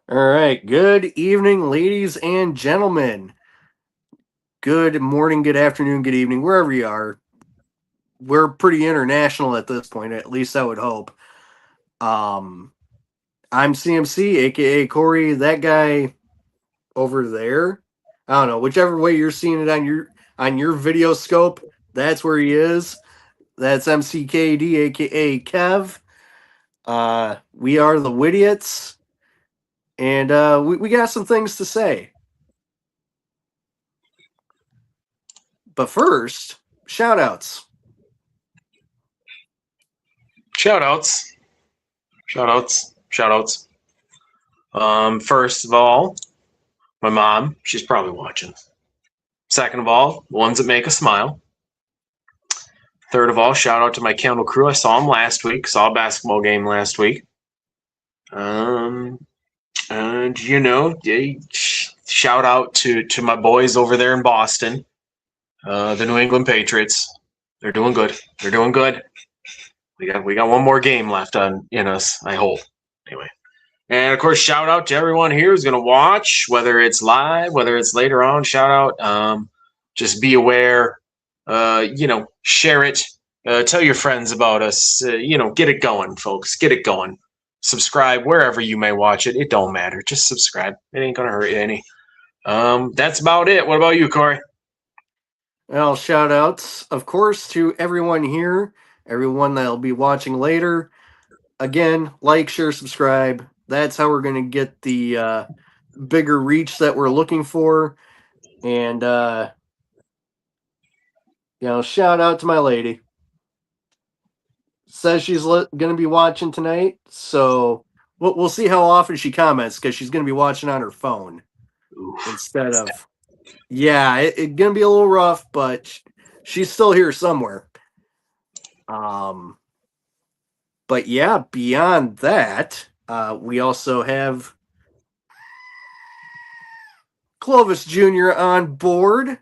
All right. Good evening, ladies and gentlemen. Good morning, good afternoon, good evening, wherever you are. We're pretty international at this point, at least I would hope. Um, I'm CMC, aka Corey. That guy over there. I don't know, whichever way you're seeing it on your video scope, that's where he is. That's MCKD, aka Kev. We are the Widiots, and we got some things to say. But first, shout outs. Shout outs. Shout outs. Shout outs. First of all, my mom, she's probably watching. Second of all, the ones that make us smile. Third of all, shout out to my candle crew. I saw them last week, saw a basketball game last week. And shout out to my boys over there in Boston, the New England Patriots. They're doing good. They're doing good. We got one more game left in us, I hope. Anyway. And of course, shout out to everyone here who's going to watch, whether it's live, whether it's later on. Shout out. Just be aware. Share it. Tell your friends about us. Get it going, folks. Get it going. Subscribe wherever you may watch it. It don't matter. Just subscribe. It ain't gonna hurt you any. That's about it. What about you, Corey? Well, shout outs, of course, to everyone here, everyone that'll be watching later. Again, like, share, subscribe. That's how we're going to get the bigger reach that we're looking for. And, shout out to my lady. Says she's going to be watching tonight. So we'll see how often she comments because she's going to be watching on her phone instead of. Yeah, it's going to be a little rough, but she's still here somewhere. But yeah, beyond that, we also have Clovis Jr. on board.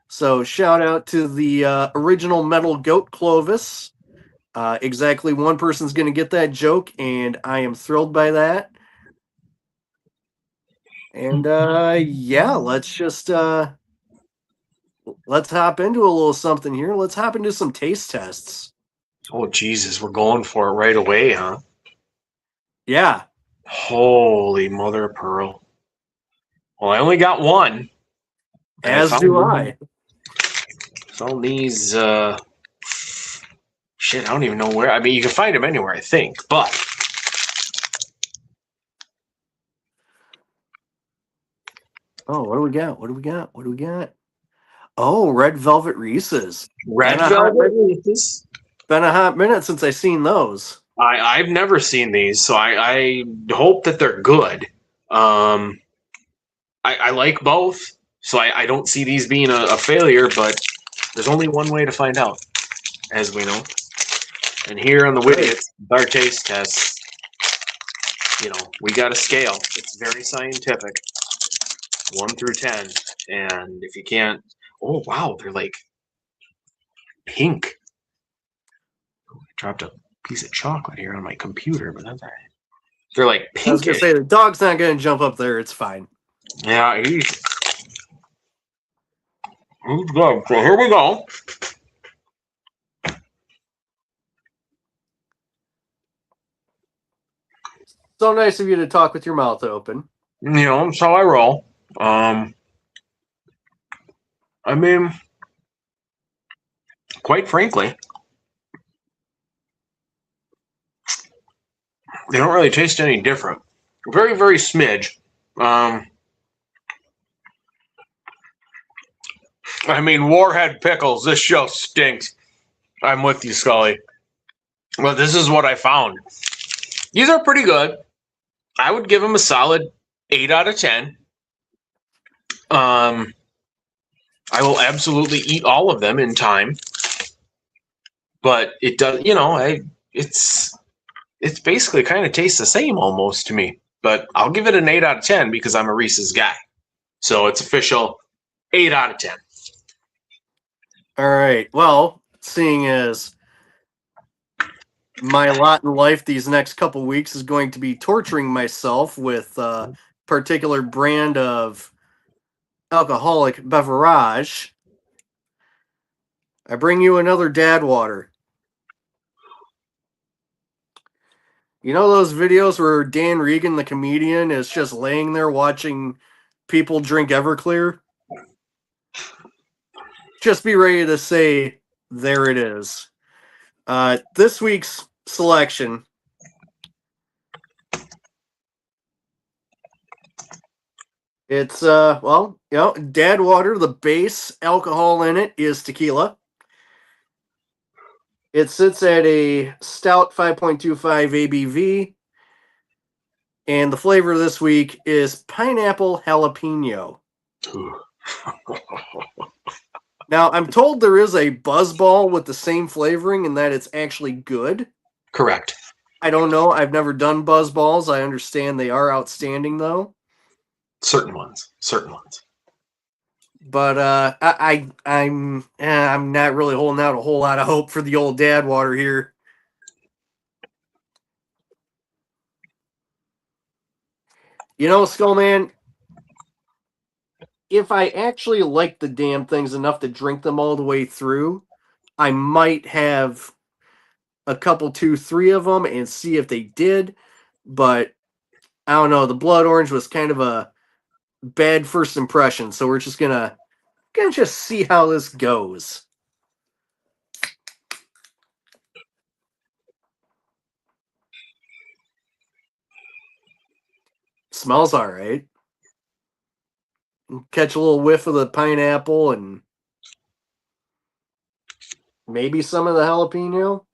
So shout out to the original Metal Goat Clovis. Exactly one person's going to get that joke, and I am thrilled by that. And yeah, let's hop into a little something here. Let's hop into some taste tests. Oh, Jesus, we're going for it right away, huh? Yeah. Holy mother of pearl. Well, I only got one. As do I. Found these, shit, I don't even know where. I mean, you can find them anywhere, I think, but. Oh, what do we got? What do we got? What do we got? Oh, Red Velvet Reese's. Red Velvet Reese's? Been a hot minute since I seen those. I've never seen these, so I hope that they're good. I like both, so I don't see these being a failure, but there's only one way to find out, as we know. And here on the Widiots, our taste tests, we got a scale. It's very scientific, 1 through 10. And if you can't, oh wow, they're like pink. I dropped a piece of chocolate here on my computer, but that's all right. They're like pinkish. I was gonna say the dog's not gonna jump up there. It's fine. Yeah, he's good. So here we go. So nice of you to talk with your mouth open. That's how I roll. I mean, quite frankly, they don't really taste any different. Very, very smidge. I mean, Warhead Pickles, this show stinks. I'm with you, Scully. Well, this is what I found. These are pretty good. I would give them a solid 8 out of 10. I will absolutely eat all of them in time. But it does, it's basically kind of tastes the same almost to me. But I'll give it an 8 out of 10 because I'm a Reese's guy. So it's official 8 out of 10. All right. Well, seeing as my lot in life these next couple weeks is going to be torturing myself with a particular brand of alcoholic beverage. I bring you another dad water. You know those videos where Dan Regan, the comedian, is just laying there watching people drink Everclear? Just be ready to say, there it is. This week's selection. It's, dad water. The base alcohol in it is tequila. It sits at a stout 5.25 ABV. And the flavor this week is pineapple jalapeno. Now, I'm told there is a buzzball with the same flavoring and that it's actually good. Correct. I don't know. I've never done buzzballs. I understand they are outstanding, though. Certain ones. But I'm not really holding out a whole lot of hope for the old dad water here. You know, Skullman, if I actually like the damn things enough to drink them all the way through, I might have a couple, 2, 3 of them and see if they did. But I don't know. The blood orange was kind of a bad first impression, so we're just gonna just see how this goes. Smells all right. Catch a little whiff of the pineapple and maybe some of the jalapeno.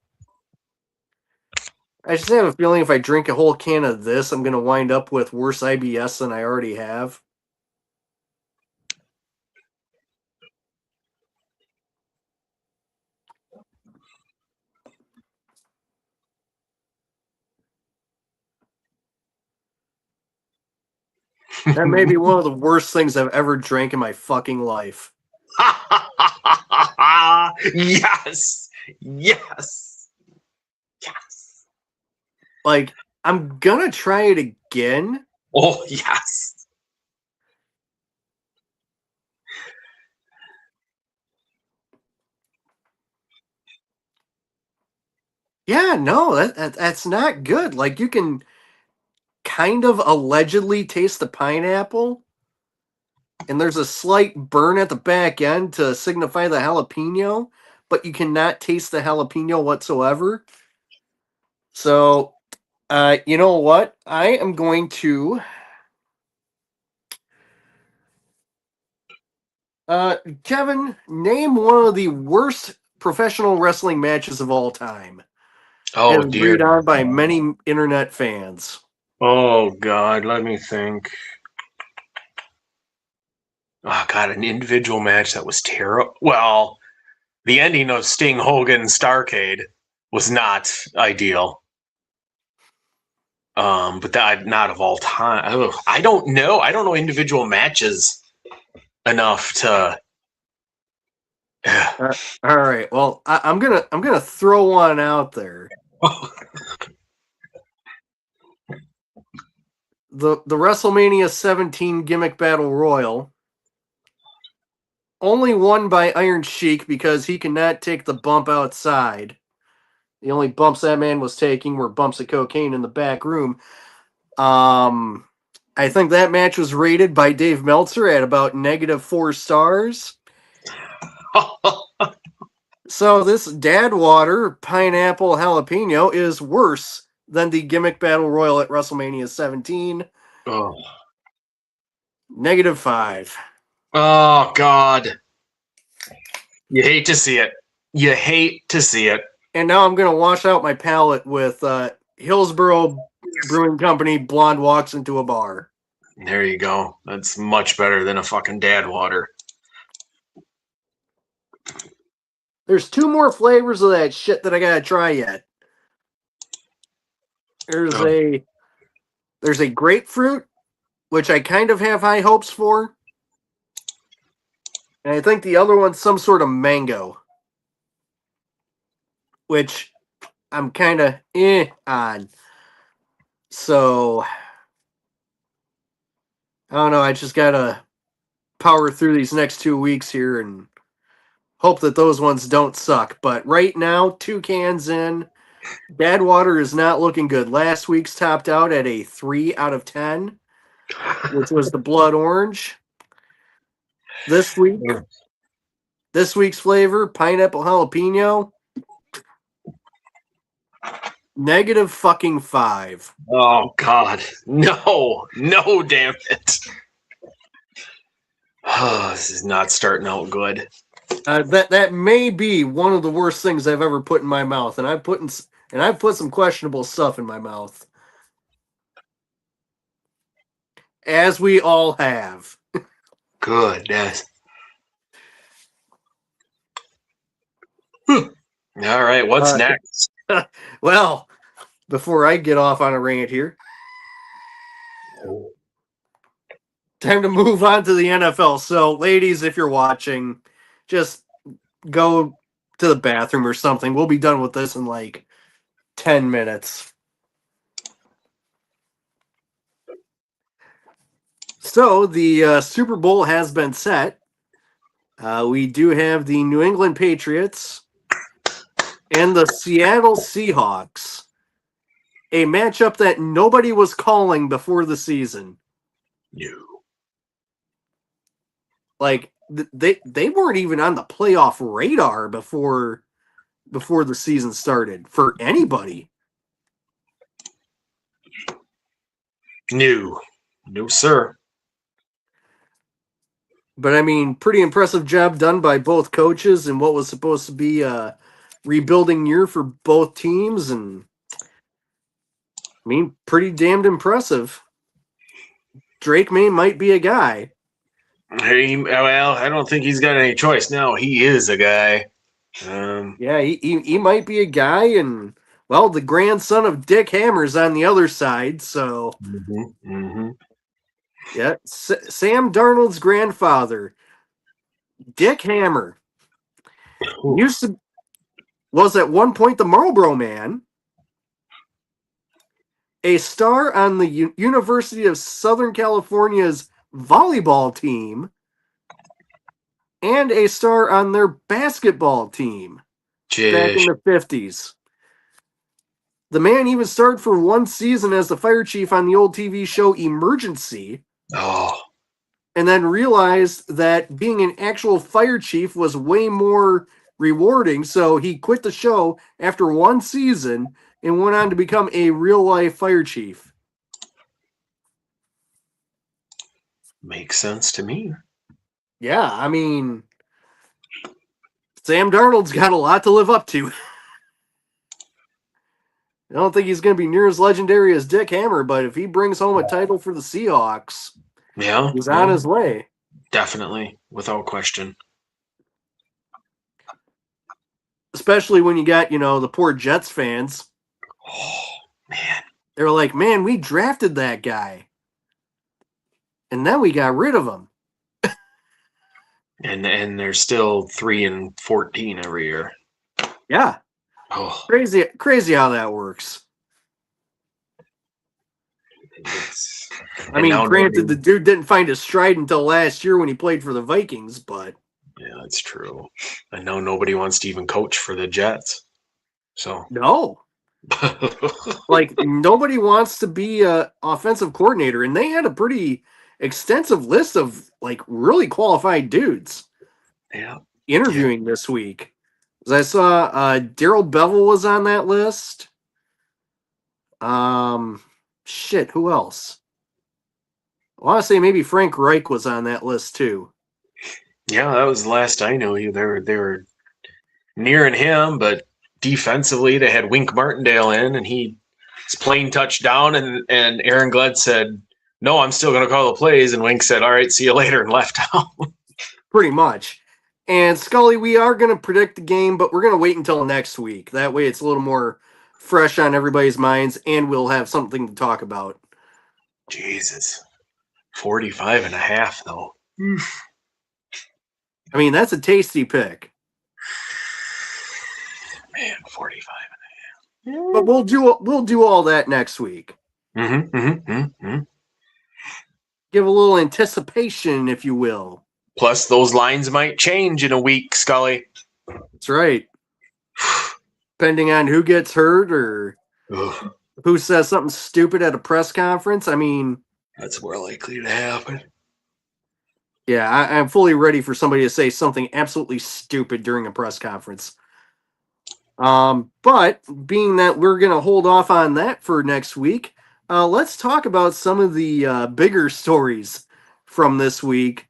I just have a feeling if I drink a whole can of this, I'm going to wind up with worse IBS than I already have. That may be one of the worst things I've ever drank in my fucking life. Yes. Like, I'm going to try it again. Oh, yes. Yeah, no, that's not good. Like, you can kind of allegedly taste the pineapple, and there's a slight burn at the back end to signify the jalapeno, but you cannot taste the jalapeno whatsoever. So, you know what? I am going to Kevin, name one of the worst professional wrestling matches of all time, Oh, as dear. agreed on by many internet fans. Oh, God. Let me think. Oh, God. An individual match that was terrible. Well, the ending of Sting Hogan Starcade was not ideal. But that not of all time. Ugh, I don't know. I don't know individual matches enough to. All right. Well, I'm gonna throw one out there. The WrestleMania 17 gimmick battle royal, only won by Iron Sheik because he cannot take the bump outside. The only bumps that man was taking were bumps of cocaine in the back room. I think that match was rated by Dave Meltzer at about -4 stars. So this Dad Water pineapple jalapeno is worse than the gimmick battle royal at WrestleMania 17. Oh. -5. Oh, God. You hate to see it. You hate to see it. And now I'm going to wash out my palate with Hillsborough Brewing Company Blonde Walks into a Bar. There you go. That's much better than a fucking dad water. There's 2 more flavors of that shit that I got to try yet. There's a grapefruit, which I kind of have high hopes for. And I think the other one's some sort of mango, which I'm kind of on. So I don't know. I just gotta power through these next 2 weeks here and hope that those ones don't suck. But right now, 2 cans in. Badwater is not looking good. Last week's topped out at a 3 out of 10, which was the blood orange. This week, this week's flavor, pineapple jalapeno, negative fucking 5. Oh God, no, damn it! Oh, this is not starting out good. That may be one of the worst things I've ever put in my mouth, and I've put some questionable stuff in my mouth, as we all have. Goodness. All right, what's next? Well, before I get off on a rant here, time to move on to the NFL. So, ladies, if you're watching, just go to the bathroom or something. We'll be done with this in like 10 minutes. So, the Super Bowl has been set. We do have the New England Patriots and the Seattle Seahawks. A matchup that nobody was calling before the season. No. Like they weren't even on the playoff radar before the season started for anybody. No, sir. But I mean, pretty impressive job done by both coaches in what was supposed to be a rebuilding year for both teams, and I mean, pretty damned impressive. Drake May might be a guy. Well, I don't think he's got any choice now. He is a guy. Yeah, he might be a guy, and well, the grandson of Dick Hammer's on the other side, so yeah, Sam Darnold's grandfather, Dick Hammer, was at one point the Marlboro Man, a star on the University of Southern California's volleyball team, and a star on their basketball team back in the 50s. The man even starred for one season as the fire chief on the old TV show Emergency. Oh. And then realized that being an actual fire chief was way more rewarding, so he quit the show after one season and went on to become a real-life fire chief. Makes sense to me. Yeah, I mean, Sam Darnold's got a lot to live up to. I don't think he's going to be near as legendary as Dick Hammer, but if he brings home a title for the Seahawks, he's on his way. Definitely, without question. Especially when you got, the poor Jets fans. Oh, man. They're like, man, we drafted that guy. And then we got rid of him. And they're still 3-14 every year. Yeah. Oh. Crazy how that works. I mean, granted, the dude didn't find his stride until last year when he played for the Vikings, but... Yeah, that's true. And now nobody wants to even coach for the Jets. So... No. Like, nobody wants to be an offensive coordinator, and they had a pretty extensive list of, like, really qualified dudes interviewing this week. As I saw, Daryl Bevell was on that list. Shit, who else? I want to say maybe Frank Reich was on that list too. Yeah, that was the last I knew. They were nearing him, but defensively they had Wink Martindale in, and he's playing touchdown, and Aaron Glenn said, "No, I'm still going to call the plays," and Wink said, "All right, see you later," and left out. Pretty much. And Scully, we are going to predict the game, but we're going to wait until next week. That way it's a little more fresh on everybody's minds, and we'll have something to talk about. Jesus. 45.5, though. I mean, that's a tasty pick. Man, 45.5. But we'll do all that next week. Give a little anticipation, if you will. Plus, those lines might change in a week, Scully. That's right. Depending on who gets hurt or who says something stupid at a press conference. I mean, that's more likely to happen. Yeah, I'm fully ready for somebody to say something absolutely stupid during a press conference. But being that we're going to hold off on that for next week, let's talk about some of the bigger stories from this week.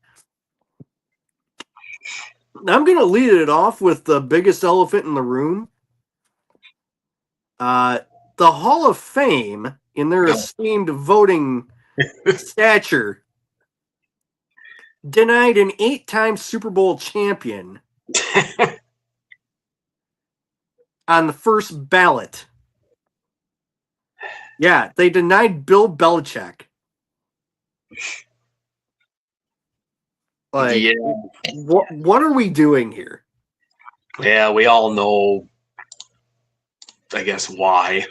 I'm going to lead it off with the biggest elephant in the room. The Hall of Fame, in their esteemed voting stature, denied an 8-time Super Bowl champion on the first ballot. Yeah, they denied Bill Belichick. Like, yeah. What are we doing here? Yeah, we all know, I guess, why.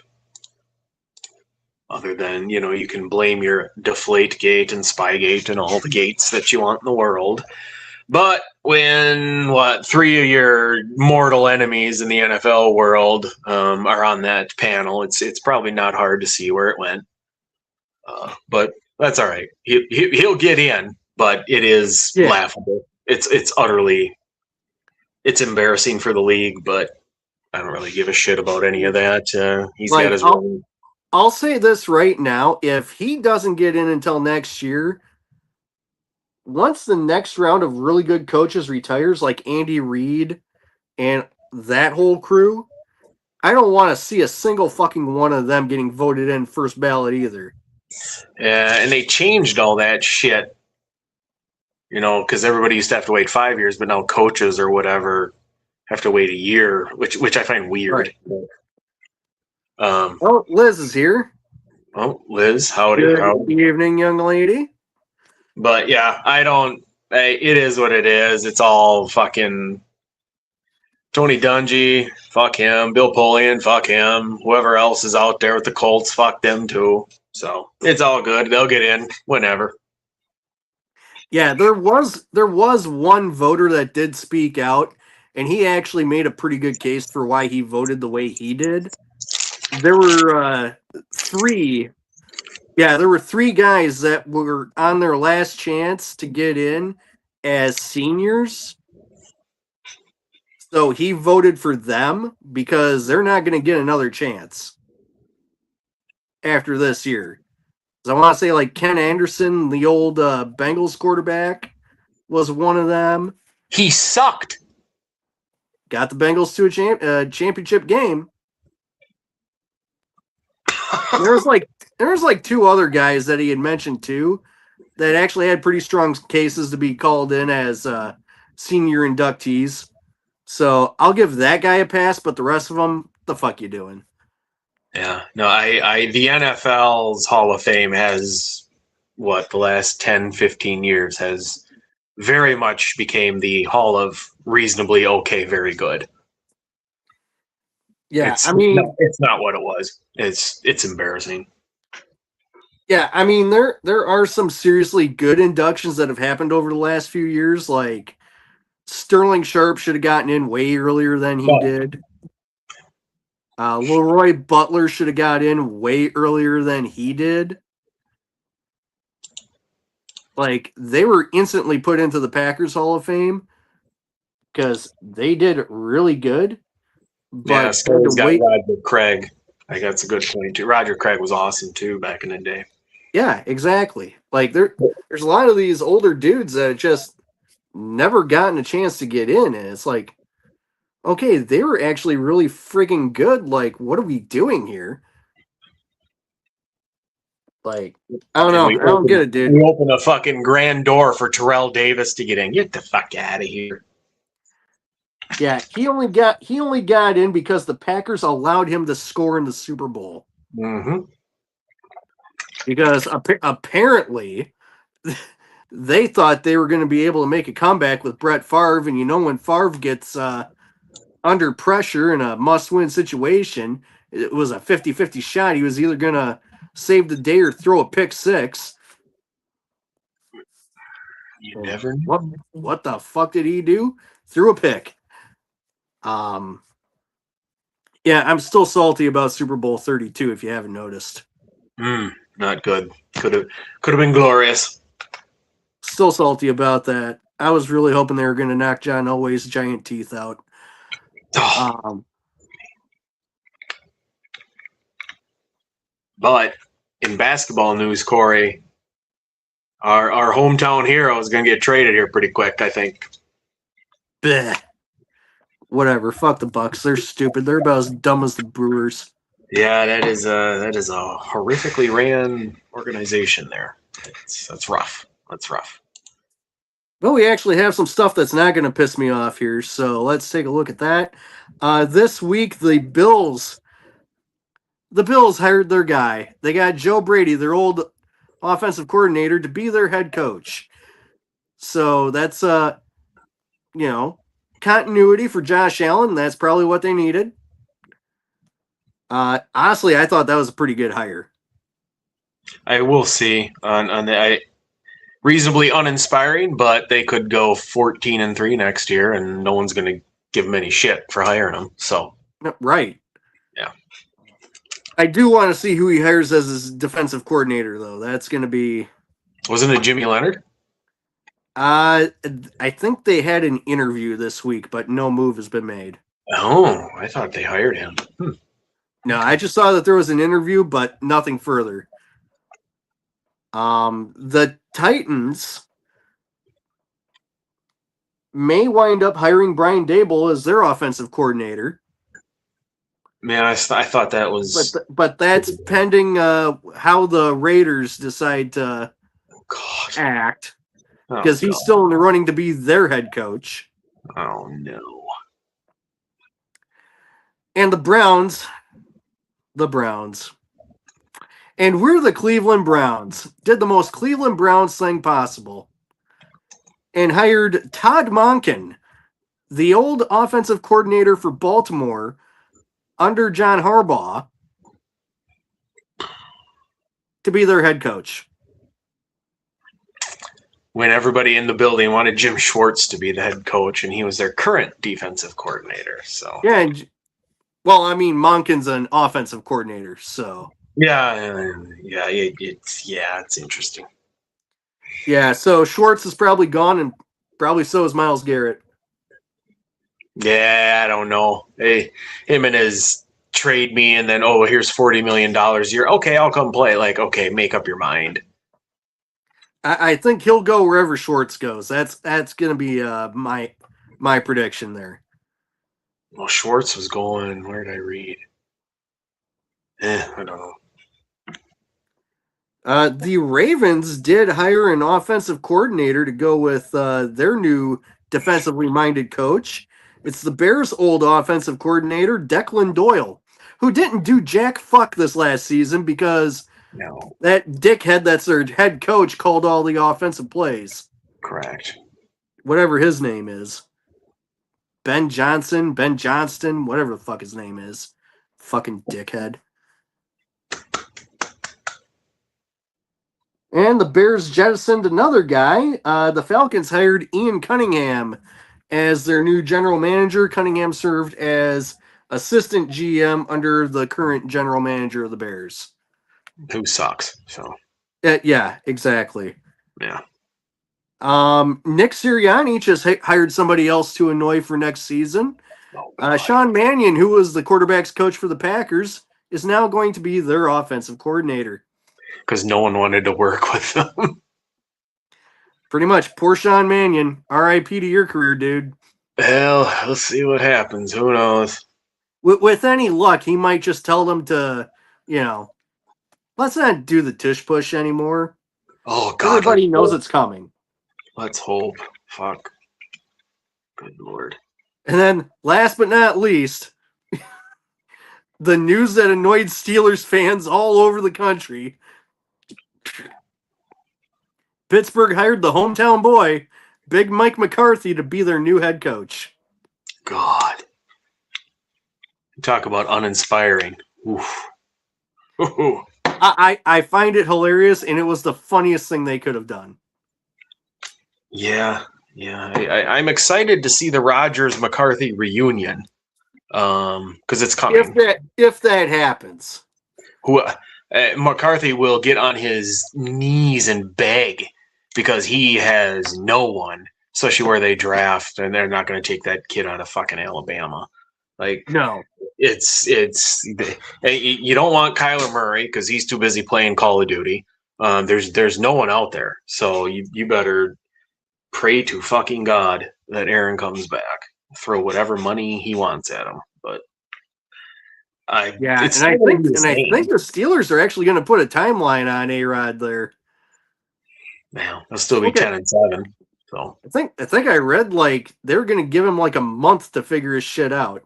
Other than, you can blame your Deflategate and Spygate and all the gates that you want in the world. But when, 3 of your mortal enemies in the NFL world are on that panel, it's probably not hard to see where it went. But that's all right. He'll get in, but it is laughable. It's embarrassing for the league, but I don't really give a shit about any of that. He's got his own. I'll say this right now. If he doesn't get in until next year, once the next round of really good coaches retires, like Andy Reid and that whole crew, I don't want to see a single fucking one of them getting voted in first ballot either. Yeah, and they changed all that shit, because everybody used to have to wait 5 years, but now coaches or whatever have to wait a year, which I find weird. Right. Liz is here. Oh, Liz, howdy. Good evening, young lady. But yeah, it is what it is. It's all fucking Tony Dungy, fuck him. Bill Polian, fuck him. Whoever else is out there with the Colts, fuck them too. So it's all good. They'll get in whenever. Yeah, there was one voter that did speak out, and he actually made a pretty good case for why he voted the way he did. There were three guys that were on their last chance to get in as seniors. So he voted for them because they're not going to get another chance after this year. I want to say like Ken Anderson, the old Bengals quarterback, was one of them. He sucked. Got the Bengals to a championship game. There was like two other guys that he had mentioned too that actually had pretty strong cases to be called in as senior inductees. So I'll give that guy a pass, but the rest of them, the fuck you doing? Yeah, no, the NFL's Hall of Fame has the last 10, 15 years has very much became the Hall of reasonably okay, very good. Yeah, it's not what it was. It's embarrassing. Yeah, I mean there are some seriously good inductions that have happened over the last few years. Like Sterling Sharp should have gotten in way earlier than he did. Leroy Butler should have got in way earlier than he did. Like they were instantly put into the Packers Hall of Fame because they did really good. But got Roger Craig. I got a good point too. Roger Craig was awesome too back in the day. Yeah, exactly. Like there's a lot of these older dudes that just never gotten a chance to get in, and it's like, okay, they were actually really freaking good. Like, what are we doing here? Like, I don't know. I don't get it, dude. We opened a fucking grand door for Terrell Davis to get in. Get the fuck out of here. Yeah, he only got in because the Packers allowed him to score in the Super Bowl. Mm-hmm. Because apparently they thought they were going to be able to make a comeback with Brett Favre, and when Favre gets under pressure in a must-win situation, it was a 50-50 shot. He was either going to save the day or throw a pick six. You never know. What the fuck did he do? Threw a pick. Yeah, I'm still salty about Super Bowl 32 if you haven't noticed. Not good. Could have been glorious. Still salty about that. I was really hoping they were going to knock John Elway's giant teeth out. But in basketball news, Corey, our hometown hero is going to get traded here pretty quick, I think. Bleh. Whatever. Fuck the Bucks. They're stupid. They're about as dumb as the Brewers. Yeah, that is a horrifically ran organization there. That's rough. That's rough. But we actually have some stuff that's not going to piss me off here, so let's take a look at that. This week, the Bills hired their guy. They got Joe Brady, their old offensive coordinator, to be their head coach. So that's continuity for Josh Allen. That's probably what they needed. Honestly, I thought that was a pretty good hire. I will see on the reasonably uninspiring, but they could go 14-3 next year, and no one's going to give them any shit for hiring them. So right, yeah. I do want to see who he hires as his defensive coordinator, though. That's going to be. Wasn't it Jimmy Leonard? I think they had an interview this week, but no move has been made. Oh, I thought they hired him. No, I just saw that there was an interview, but nothing further. The Titans may wind up hiring Brian Daboll as their offensive coordinator. Man, I thought that was... But that's pending how the Raiders decide to act. Because he's still in the running to be their head coach. Oh, no. And the Browns. And we're the Cleveland Browns. Did the most Cleveland Browns thing possible. And hired Todd Monken, the old offensive coordinator for Baltimore, under John Harbaugh, to be their head coach. When everybody in the building wanted Jim Schwartz to be the head coach, and he was their current defensive coordinator. So yeah, Monken's an offensive coordinator, so it's interesting. Yeah, so Schwartz is probably gone, and probably so is Myles Garrett. Yeah, I don't know. Hey, him and his trade me, and then here's $40 million. You're okay. I'll come play. Like, okay, make up your mind. I think he'll go wherever Schwartz goes. That's going to be my prediction there. Well, Schwartz was going. Where did I read? I don't know. The Ravens did hire an offensive coordinator to go with their new defensively minded coach. It's the Bears' old offensive coordinator, Declan Doyle, who didn't do jack fuck this last season because that dickhead that's their head coach called all the offensive plays. Correct. Whatever his name is. Ben Johnston, whatever the fuck his name is. Fucking dickhead. And the Bears jettisoned another guy. The Falcons hired Ian Cunningham as their new general manager. Cunningham served as assistant GM under the current general manager of the Bears. Who sucks, so. Yeah, exactly. Yeah. Nick Sirianni just hired somebody else to annoy for next season. Sean Mannion, who was the quarterback's coach for the Packers, is now going to be their offensive coordinator. Because no one wanted to work with them. Pretty much. Poor Sean Mannion. R.I.P. to your career, dude. Well, let's see what happens. Who knows? With any luck, he might just tell them to, let's not do the tush push anymore. Oh, God. Everybody knows it's coming. Let's hope. Fuck. Good Lord. And then, last but not least, the news that annoyed Steelers fans all over the country. Pittsburgh hired the hometown boy, Big Mike McCarthy, to be their new head coach. God. Talk about uninspiring. Oof. Ooh. I find it hilarious, and it was the funniest thing they could have done. Yeah. I'm excited to see the Rogers McCarthy reunion because it's coming. If that happens. Who McCarthy will get on his knees and beg because he has no one, especially where they draft, and they're not going to take that kid out of fucking Alabama. Like, No. it's you don't want Kyler Murray because he's too busy playing Call of Duty. There's no one out there, so you better pray to fucking God that Aaron comes back. Throw whatever money he wants at him, but I think the Steelers are actually going to put a timeline on A-Rod there. Man, they'll still be 10-7. So I think I read like they're going to give him like a month to figure his shit out.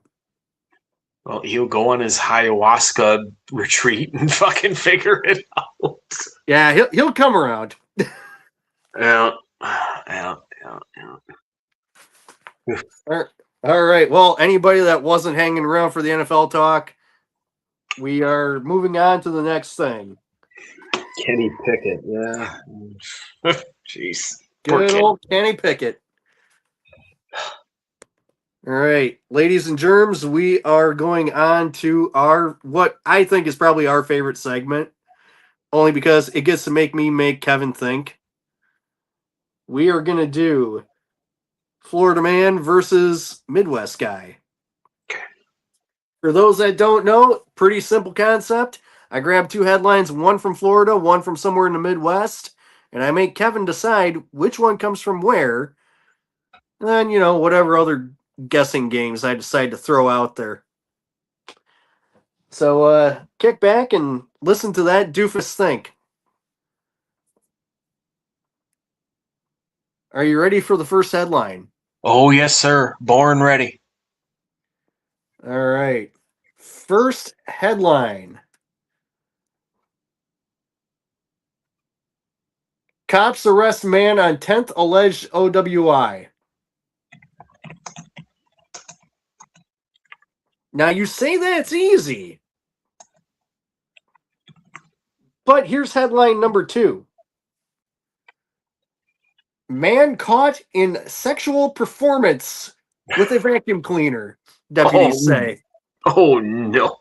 Well, he'll go on his ayahuasca retreat and fucking figure it out. Yeah, he'll come around. Yeah. All right. Well, anybody that wasn't hanging around for the NFL talk, we are moving on to the next thing. Kenny Pickett, yeah. Jeez. Good old Kenny Pickett. All right, ladies and germs, we are going on to what I think is probably our favorite segment, only because it gets to make Kevin think. We are going to do Florida man versus Midwest guy. For those that don't know, pretty simple concept. I grab two headlines, one from Florida, one from somewhere in the Midwest, and I make Kevin decide which one comes from where. And then, whatever other guessing games I decide to throw out there. So, kick back and listen to that doofus think. Are you ready for the first headline? Oh, yes, sir. Born ready. All right. First headline. Cops arrest man on 10th alleged OWI. Now, you say that's easy. But here's headline number 2. Man caught in sexual performance with a vacuum cleaner, deputies say. Oh, no.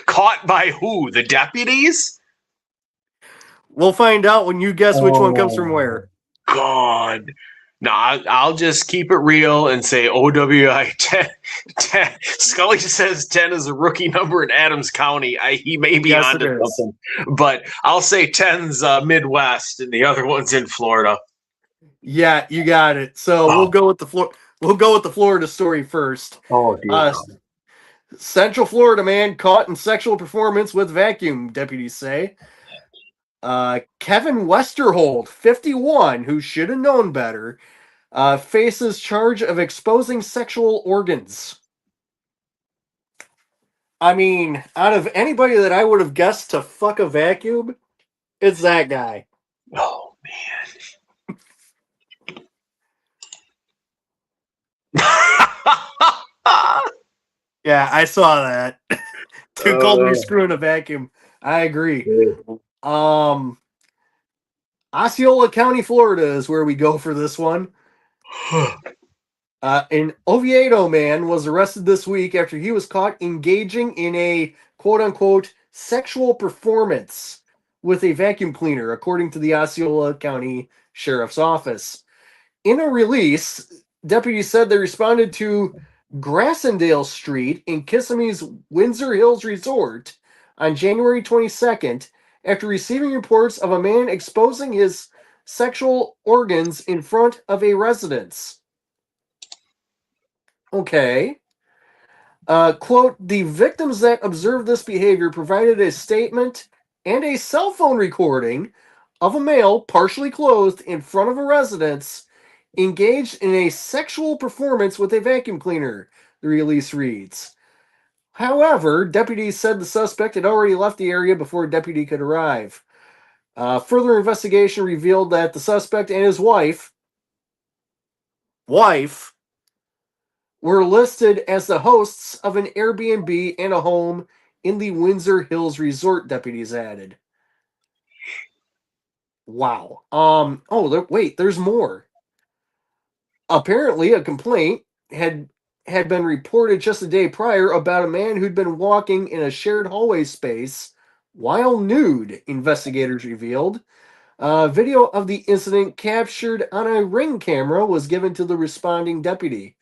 Caught by who? The deputies? We'll find out when you guess which one comes from where. God. No, I'll just keep it real and say OWI 10. Scully says 10 is a rookie number in Adams County. He may be onto something. But I'll say 10's Midwest and the other one's in Florida. Yeah, you got it. So we'll go with the Florida story first. Oh, dear. Central Florida man caught in sexual performance with vacuum, deputies say. Kevin Westerhold, 51, who should have known better, faces charge of exposing sexual organs. I mean, out of anybody that I would have guessed to fuck a vacuum, it's that guy. Oh, man. Yeah, I saw that. Too cold to be screwing a vacuum. I agree. Osceola County, Florida is where we go for this one. An Oviedo man was arrested this week after he was caught engaging in a quote-unquote sexual performance with a vacuum cleaner, according to the Osceola County Sheriff's Office. In a release, deputies said they responded to Grassendale Street in Kissimmee's Windsor Hills Resort on January 22nd after receiving reports of a man exposing his sexual organs in front of a residence. Okay. Quote, the victims that observed this behavior provided a statement and a cell phone recording of a male partially clothed in front of a residence engaged in a sexual performance with a vacuum cleaner, the release reads. However, deputies said the suspect had already left the area before a deputy could arrive. Further investigation revealed that the suspect and his wife were listed as the hosts of an Airbnb and a home in the Windsor Hills Resort, deputies added. Wow. Wait, there's more. Apparently, a complaint had been reported just a day prior about a man who'd been walking in a shared hallway space while nude, investigators revealed. Video of the incident captured on a Ring camera was given to the responding deputy.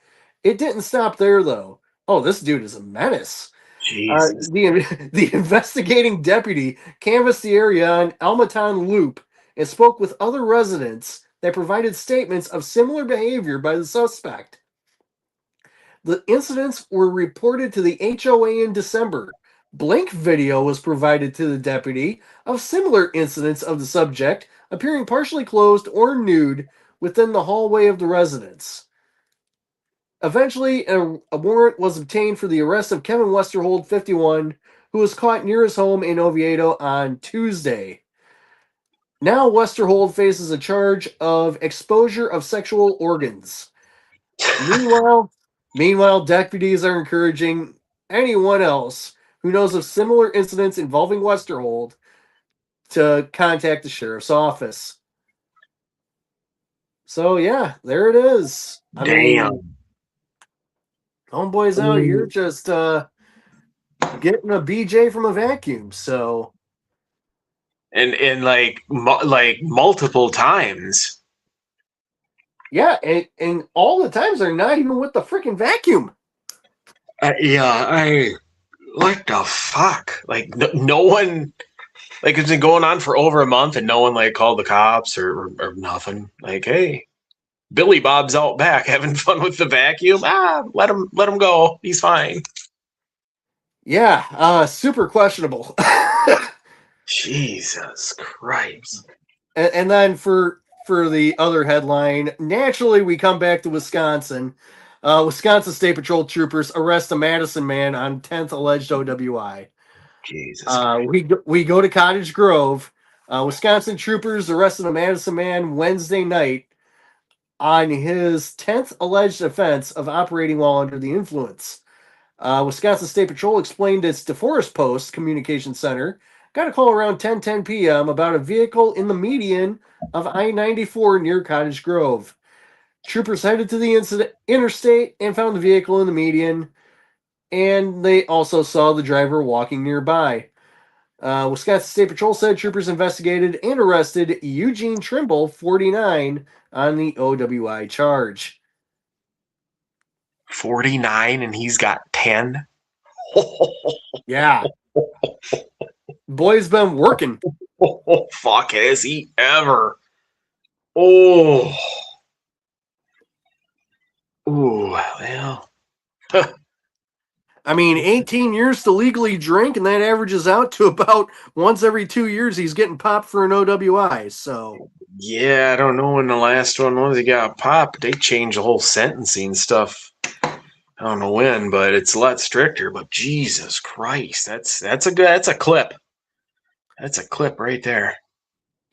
It didn't stop there, though. Oh, this dude is a menace. Jesus. The investigating deputy canvassed the area on Almaton Loop and spoke with other residents that provided statements of similar behavior by the suspect. The incidents were reported to the HOA in December. Blank video was provided to the deputy of similar incidents of the subject appearing partially clothed or nude within the hallway of the residence. Eventually, a warrant was obtained for the arrest of Kevin Westerhold, 51, who was caught near his home in Oviedo on Tuesday. Now, Westerhold faces a charge of exposure of sexual organs. Meanwhile, deputies are encouraging anyone else who knows of similar incidents involving Westerhold to contact the sheriff's office. So yeah, there it is. I mean, homeboy's out here just getting a BJ from a vacuum. So and like multiple times. yeah, and all the times they're not even with the freaking vacuum. What the fuck? Like no one, like it's been going on for over a month and no one like called the cops or nothing. Like, hey, Billy Bob's out back having fun with the vacuum. Let him go. He's fine. Yeah, super questionable. Jesus Christ. And then for the other headline, naturally we come back to Wisconsin. Wisconsin State Patrol troopers arrest a Madison man on 10th alleged OWI. Jesus. We go to Cottage Grove. Wisconsin troopers arrested a Madison man Wednesday night on his 10th alleged offense of operating while under the influence. Wisconsin State Patrol explained its DeForest Post Communication Center got a call around 10:10 p.m. about a vehicle in the median of I-94 near Cottage Grove. Troopers headed to the interstate and found the vehicle in the median, and they also saw the driver walking nearby. Wisconsin State Patrol said troopers investigated and arrested Eugene Trimble, 49, on the OWI charge. 49 and he's got 10. Yeah. Boy's been working. Oh, fuck, has he ever? Oh. Ooh, well. I mean, 18 years to legally drink, and that averages out to about once every 2 years he's getting popped for an OWI. So, yeah, I don't know when the last one was he got popped. They changed the whole sentencing stuff. I don't know when, but it's a lot stricter. But Jesus Christ, that's a clip. That's a clip right there.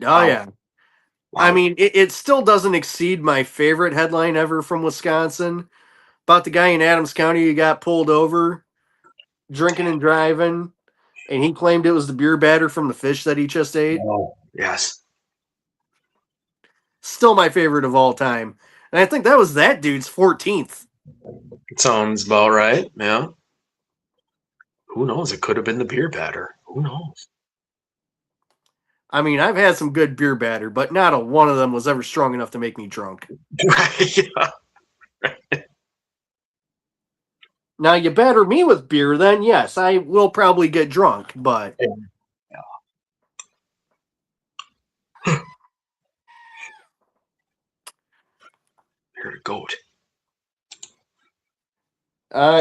oh, wow. Yeah. Wow. I mean, it still doesn't exceed my favorite headline ever from Wisconsin about the guy in Adams County who got pulled over drinking and driving, and he claimed it was the beer batter from the fish that he just ate. Oh, yes. Still my favorite of all time. And I think that was that dude's 14th. It sounds about right, yeah. Who knows? It could have been the beer batter. Who knows? I mean, I've had some good beer batter, but not a one of them was ever strong enough to make me drunk. Yeah. Now, you batter me with beer, then yes, I will probably get drunk, but... Yeah. You're a goat.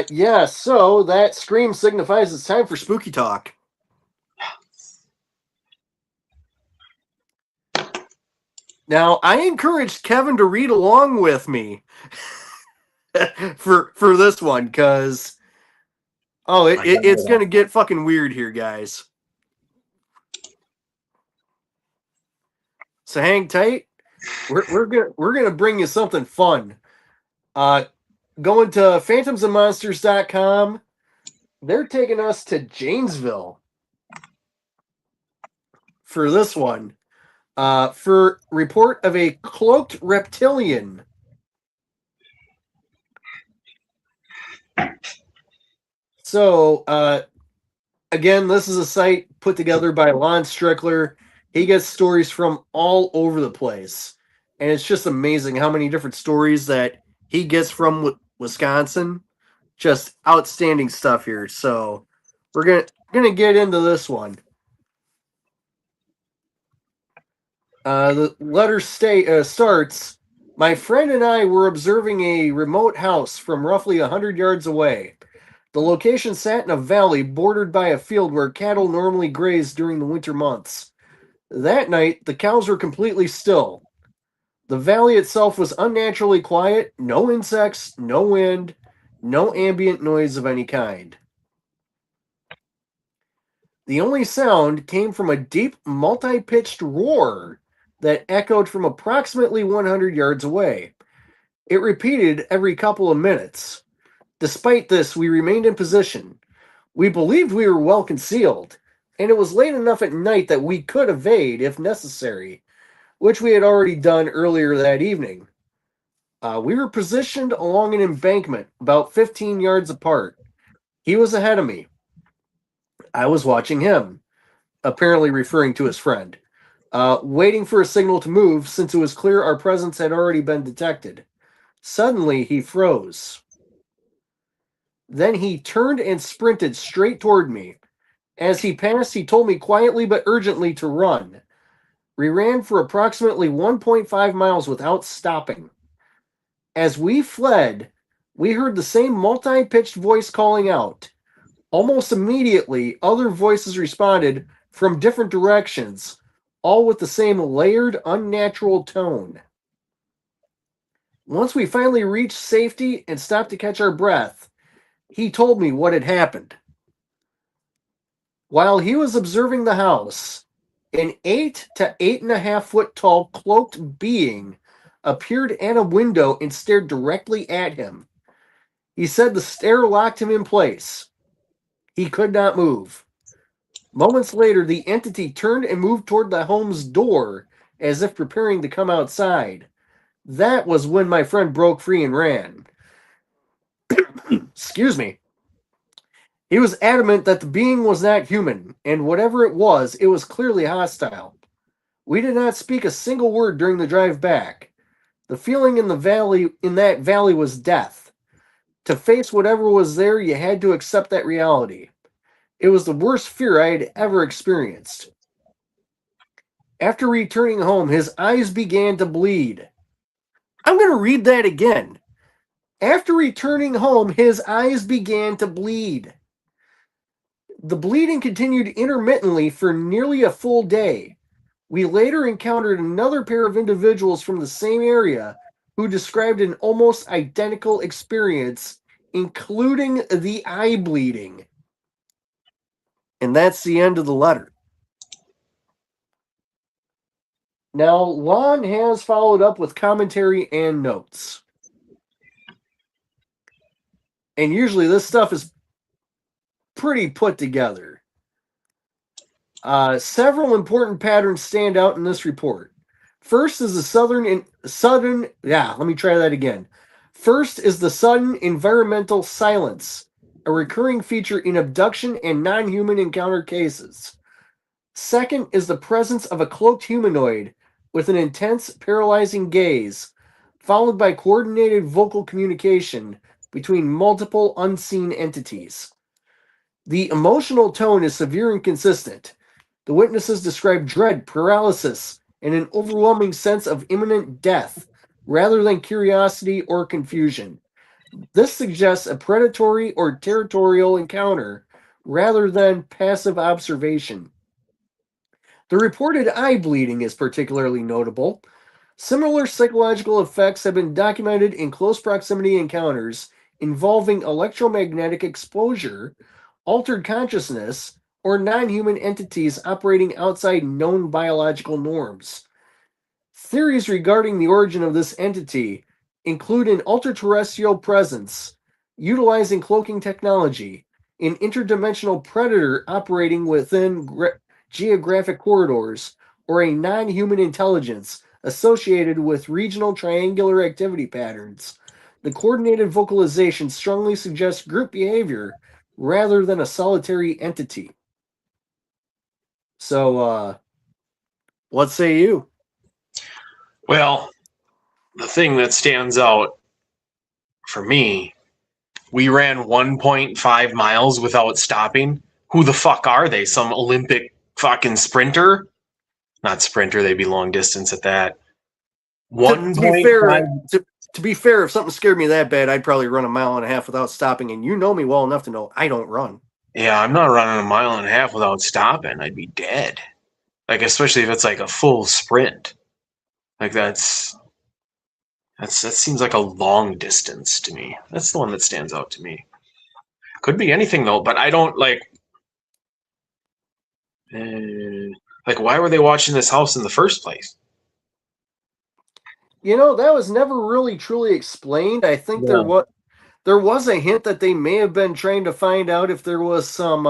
Yeah, so that scream signifies it's time for spooky talk. Now, I encouraged Kevin to read along with me for this one, because it's going to get fucking weird here, guys. So hang tight. We're gonna bring you something fun. Going to phantomsandmonsters.com they're taking us to Janesville for this one. For report of a cloaked reptilian. So, again, this is a site put together by Lon Strickler. He gets stories from all over the place. And it's just amazing how many different stories that he gets from Wisconsin. Just outstanding stuff here. So, we're gonna get into this one. The letter starts. My friend and I were observing a remote house from roughly 100 yards away. The location sat in a valley bordered by a field where cattle normally graze during the winter months. That night, the cows were completely still. The valley itself was unnaturally quiet, no insects, no wind, no ambient noise of any kind. The only sound came from a deep, multi pitched roar that echoed from approximately 100 yards away. It repeated every couple of minutes. Despite this, we remained in position. We believed we were well concealed, and it was late enough at night that we could evade if necessary, which we had already done earlier that evening. We were positioned along an embankment about 15 yards apart. He was ahead of me. I was watching him, apparently referring to his friend, waiting for a signal to move since it was clear our presence had already been detected. Suddenly, he froze. Then he turned and sprinted straight toward me. As he passed, he told me quietly but urgently to run. We ran for approximately 1.5 miles without stopping. As we fled, we heard the same multi pitched voice calling out. Almost immediately, other voices responded from different directions, all with the same layered, unnatural tone. Once we finally reached safety and stopped to catch our breath, he told me what had happened. While he was observing the house, an 8 to 8.5 foot tall cloaked being appeared at a window and stared directly at him. He said the stare locked him in place. He could not move. Moments later, the entity turned and moved toward the home's door as if preparing to come outside. That was when my friend broke free and ran. Excuse me. He was adamant that the being was not human, and whatever it was clearly hostile. We did not speak a single word during the drive back. The feeling in that valley was death. To face whatever was there, you had to accept that reality. It was the worst fear I had ever experienced. After returning home, his eyes began to bleed. I'm going to read that again. After returning home, his eyes began to bleed. The bleeding continued intermittently for nearly a full day. We later encountered another pair of individuals from the same area who described an almost identical experience, including the eye bleeding. And that's the end of the letter. Now, Lon has followed up with commentary and notes. And usually this stuff is pretty put together. Several important patterns stand out in this report. First is the sudden. Let me try that again. First is the sudden environmental silence, a recurring feature in abduction and non-human encounter cases. Second is the presence of a cloaked humanoid with an intense, paralyzing gaze, followed by coordinated vocal communication between multiple unseen entities. The emotional tone is severe and consistent. The witnesses describe dread, paralysis, and an overwhelming sense of imminent death, rather than curiosity or confusion. This suggests a predatory or territorial encounter, rather than passive observation. The reported eye bleeding is particularly notable. Similar psychological effects have been documented in close proximity encounters involving electromagnetic exposure, altered consciousness, or non-human entities operating outside known biological norms. Theories regarding the origin of this entity include an ultra-terrestrial presence, utilizing cloaking technology, an interdimensional predator operating within geographic corridors, or a non human intelligence associated with regional triangular activity patterns. The coordinated vocalization strongly suggests group behavior rather than a solitary entity. So, what say you? Well, the thing that stands out for me, we ran 1.5 miles without stopping. Who the fuck are they? Some Olympic fucking sprinter? Not sprinter, they'd be long distance at that. To be fair, 1.5. to be fair, if something scared me that bad, I'd probably run a mile and a half without stopping. And you know me well enough to know I don't run. Yeah, I'm not running a mile and a half without stopping. I'd be dead. Like, especially if it's like a full sprint. Like that seems like a long distance to me. That's the one that stands out to me. Could be anything though, but I don't like why were they watching this house in the first place? That was never really truly explained. I think Yeah. there was a hint that they may have been trying to find out if there was some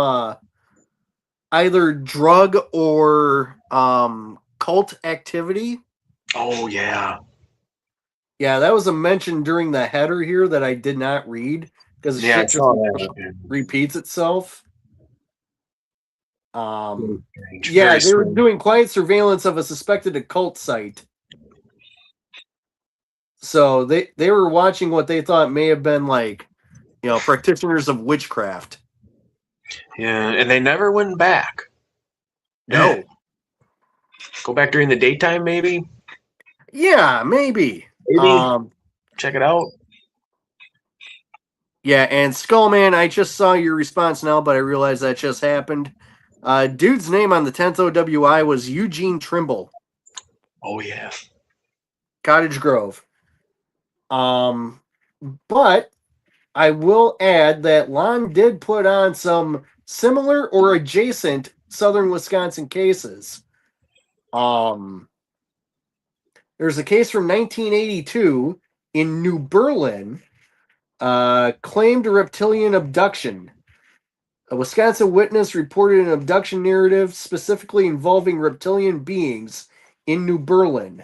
either drug or cult activity. Oh yeah. Yeah, that was a mention during the header here that I did not read because the Yeah, I shit just saw that. repeats itself. Very strange. Yeah, Very they were strange. doing quiet surveillance of a suspected occult site. So they were watching what they thought may have been like, practitioners of witchcraft. Yeah, and they never went back. No. Go back during the daytime, maybe? Yeah, maybe. Maybe. Check it out. Yeah, and Skullman, I just saw your response now, but I realized that just happened. Dude's name on the 10th OWI was Eugene Trimble, Oh yeah. Cottage Grove. But I will add that Lon did put on some similar or adjacent Southern Wisconsin cases. There's a case from 1982 in New Berlin, claimed reptilian abduction. A Wisconsin witness reported an abduction narrative specifically involving reptilian beings in New Berlin.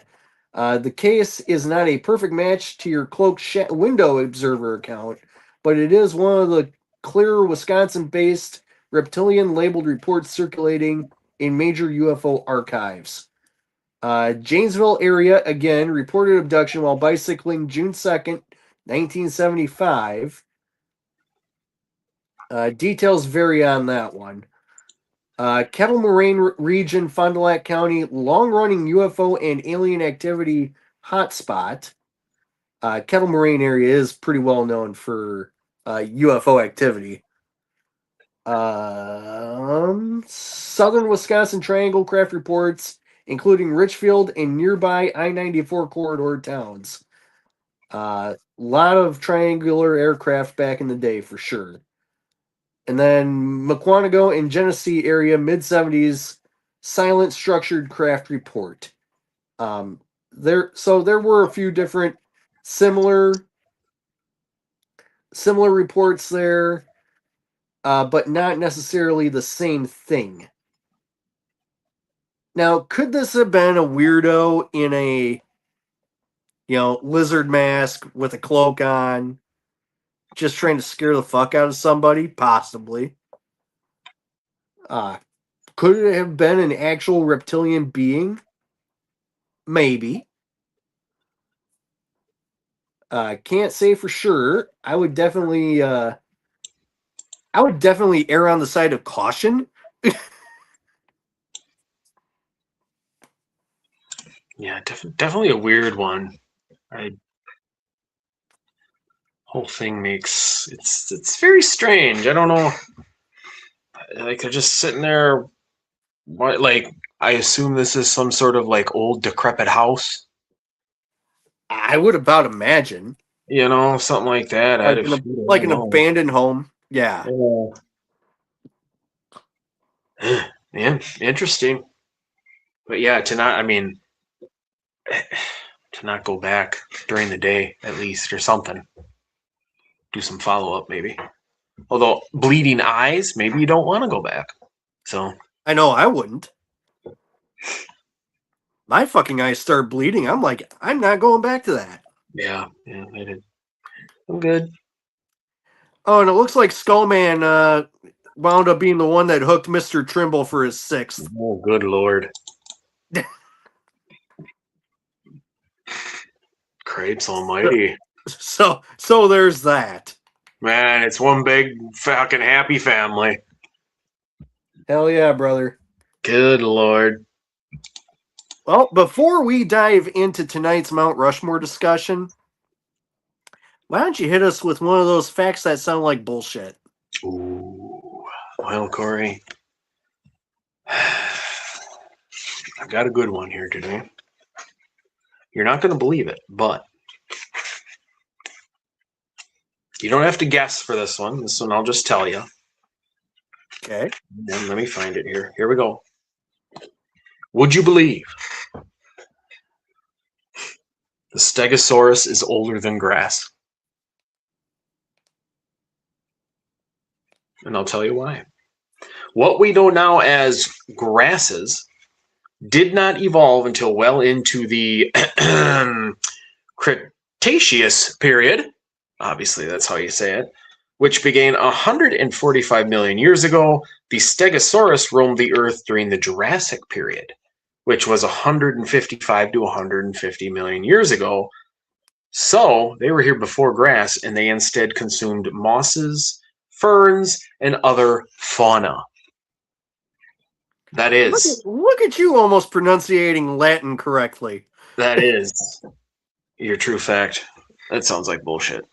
The case is not a perfect match to your cloaked window observer account, but it is one of the clearer Wisconsin-based reptilian labeled reports circulating in major UFO archives. Janesville area again reported abduction while bicycling June 2nd, 1975. Details vary on that one. Kettle Moraine region, Fond du Lac County, long-running UFO and alien activity hotspot. Kettle Moraine area is pretty well known for UFO activity. Southern Wisconsin Triangle craft reports, including Richfield and nearby I-94 corridor towns. A lot of triangular aircraft back in the day for sure. And then Mukwonago and Genesee area, mid-70s, silent structured craft report. There were a few different similar reports there, but not necessarily the same thing. Now, could this have been a weirdo in a lizard mask with a cloak on, just trying to scare the fuck out of somebody? Possibly. Could it have been an actual reptilian being? Maybe. Can't say for sure. I would definitely err on the side of caution. Yeah, definitely a weird one. Whole thing makes it's very strange. I don't know. Like they're just sitting there. What? Like I assume this is some sort of like old decrepit house. I would about imagine, Something like that. I had a feeling. I like don't an know. abandoned home. Yeah. Yeah, interesting. But yeah, to not go back during the day at least or something. Do some follow up maybe. Although bleeding eyes, maybe you don't want to go back. So I know I wouldn't. My fucking eyes start bleeding. I'm like, I'm not going back to that. yeah, I did. I'm good. Oh, and it looks like Skullman wound up being the one that hooked Mr. Trimble for his sixth. Oh, good lord. Crepes almighty. So there's that. Man, it's one big fucking happy family. Hell yeah, brother. Good lord. Well, before we dive into tonight's Mount Rushmore discussion, why don't you hit us with one of those facts that sound like bullshit? Ooh. Well, Corey, I've got a good one here today. You're not going to believe it, but you don't have to guess for this one. This one I'll just tell you. Okay. And let me find it here. Here we go. Would you believe the Stegosaurus is older than grass? And I'll tell you why. What we know now as grasses did not evolve until well into the Cretaceous period. Obviously, that's how you say it. Which began 145 million years ago. The Stegosaurus roamed the Earth during the Jurassic period, which was 155 to 150 million years ago. So they were here before grass, and they instead consumed mosses, ferns, and other fauna. That is. Look at you almost pronunciating Latin correctly. That is your true fact. That sounds like bullshit.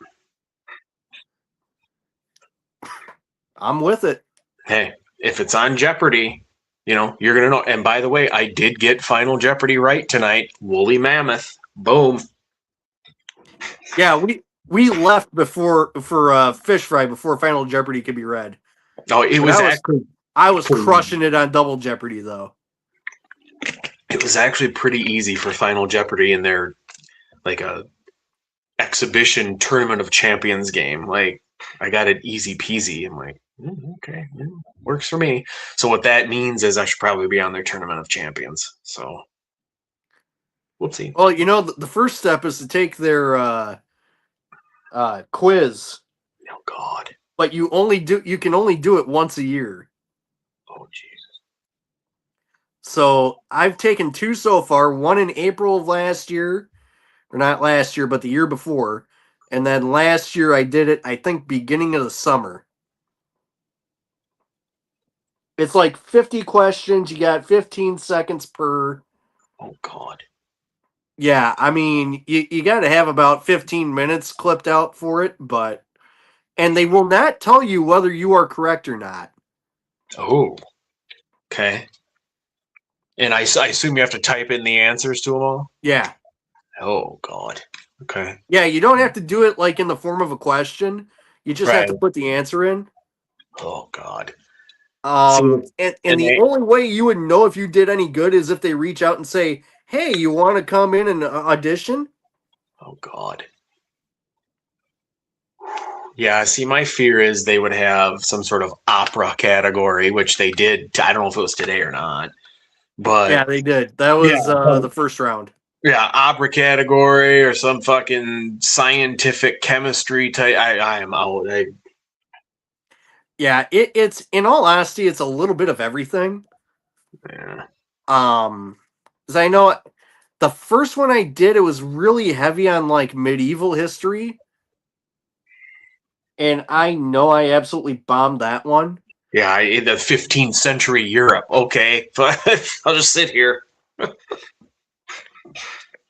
I'm with it. Hey, if it's on Jeopardy, you're going to know. And by the way, I did get Final Jeopardy right tonight. Woolly mammoth. Boom. Yeah, we left before for fish fry before Final Jeopardy could be read. Oh, it But was actually I was crushing it on Double Jeopardy though. It was actually pretty easy for Final Jeopardy in their like a exhibition tournament of champions game. Like I got it easy peasy. I'm like, okay, works for me. So what that means is I should probably be on their tournament of champions. So whoopsie. Well, the first step is to take their quiz, Oh God. but you can only do it once a year. Oh Jesus. So I've taken 2 so far, one in April of last year, or not last year, but the year before. And then last year I did it, I think, beginning of the summer. It's like 50 questions. You got 15 seconds per. Oh God. Yeah, I mean, you got to have about 15 minutes clipped out for it, and they will not tell you whether you are correct or not. Oh. Okay. And I assume you have to type in the answers to them all? Yeah. Oh God. Okay. Yeah, you don't have to do it like in the form of a question. You just have to put the answer in. Oh God. And the only way you would know if you did any good is if they reach out and say, "Hey, you want to come in and audition?" Oh God. Yeah, see, my fear is they would have some sort of opera category, which they did. I don't know if it was today or not, but Yeah, they did. That was the first round. yeah, opera category or some fucking scientific chemistry type. I am out. Yeah, it's in all honesty, it's a little bit of everything. Yeah. Because I know the first one I did, it was really heavy on like medieval history, and I know I absolutely bombed that one. Yeah, in the 15th century Europe. Okay, I'll just sit here.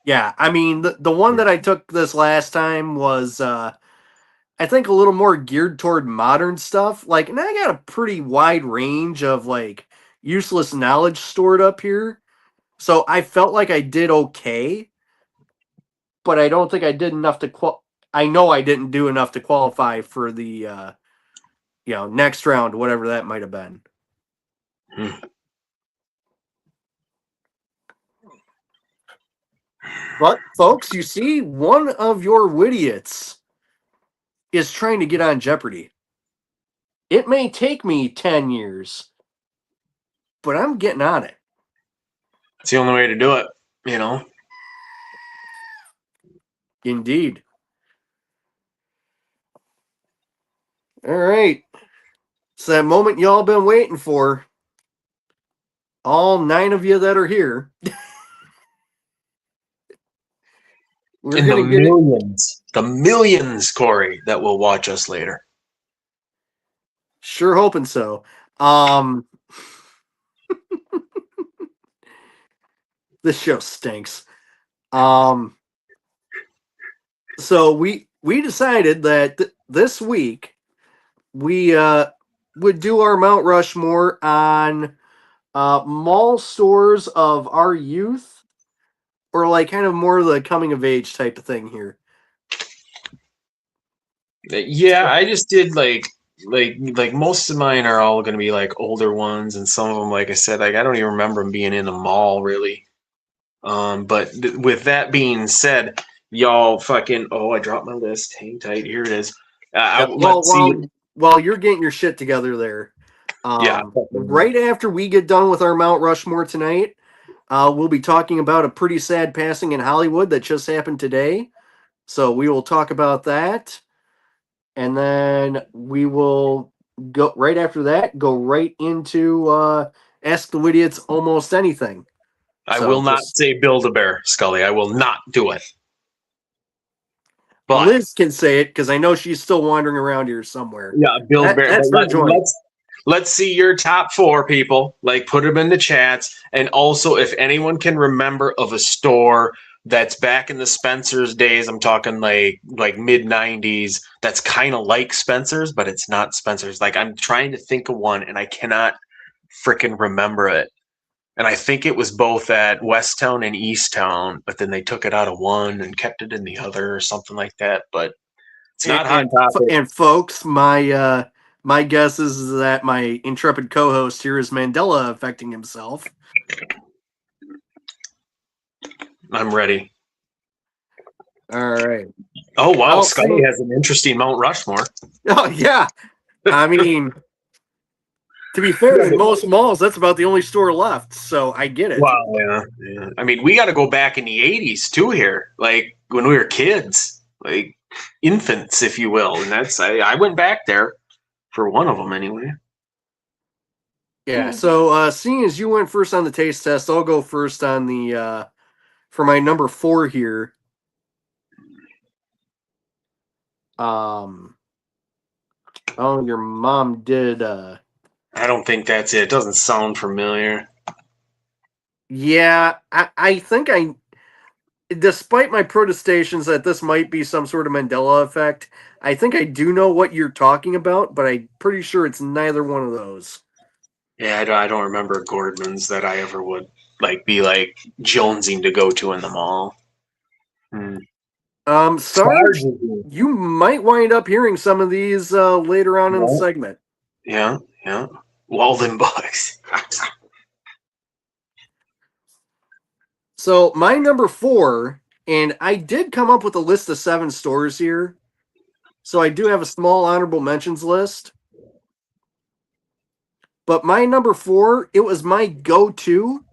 Yeah, I mean the one that I took this last time was I think a little more geared toward modern stuff. Like, and I got a pretty wide range of like useless knowledge stored up here. So I felt like I did okay, but I don't think I did enough to I know I didn't do enough to qualify for the next round, whatever that might have been. But folks, you see, one of your widiots is trying to get on Jeopardy. It may take me 10 years, but I'm getting on it. It's the only way to do it, you know. Indeed. All right. It's that moment y'all been waiting for. All 9 of you that are here. We're And going to get it. the millions, Corey, that will watch us later. Sure hoping so. This show stinks. So we decided that this week we would do our Mount Rushmore on mall stores of our youth, or like kind of more of the coming of age type of thing here. Yeah, I just did like most of mine are all going to be like older ones, and some of them, like I said, like I don't even remember them being in a mall really. But with that being said, y'all fucking I dropped my list. Hang tight, here it is. Well, Let's see. while you're getting your shit together there, Yeah, right after we get done with our Mount Rushmore tonight, we'll be talking about a pretty sad passing in Hollywood that just happened today. So we will talk about that. And then we will go right after that, go right into Ask the Widiots Almost Anything. I So will not just say Build-A-Bear, Scully. I will not do it. But Liz can say it because I know she's still wandering around here somewhere. yeah, Build-A-Bear. But That's her joint. let's see your top 4, people. Like, put them in the chats. And also, if anyone can remember of a store that's back in the Spencer's days, I'm talking like mid 90s, that's kind of like Spencer's, but it's not Spencer's. Like, I'm trying to think of one, and I cannot freaking remember it. And I think it was both at Westtown and Easttown, but then they took it out of one and kept it in the other or something like that. But it's not Hot Topic. And folks, my guess is that my intrepid co-host here is Mandela affecting himself. I'm ready. All right. Oh, wow. Scully has an interesting Mount Rushmore. Oh, yeah. I mean, to be fair, in most malls, that's about the only store left. So I get it. Wow. Yeah. I mean, we got to go back in the 80s too here, like when we were kids, like infants, if you will. And I went back there for one of them anyway. Yeah. So seeing as you went first on the taste test, I'll go first on the for my number 4 here. Your mom did. I don't think that's it. It doesn't sound familiar. Yeah, I think despite my protestations that this might be some sort of Mandela effect, I think I do know what you're talking about, but I'm pretty sure it's neither one of those. Yeah, I don't remember Gordman's that I ever would be jonesing to go to in the mall. Sarge, you might wind up hearing some of these later on in the segment. Yeah. Walden Bucks. So my number 4, and I did come up with a list of 7 stores here. So I do have a small honorable mentions list. But my number 4, it was my go-to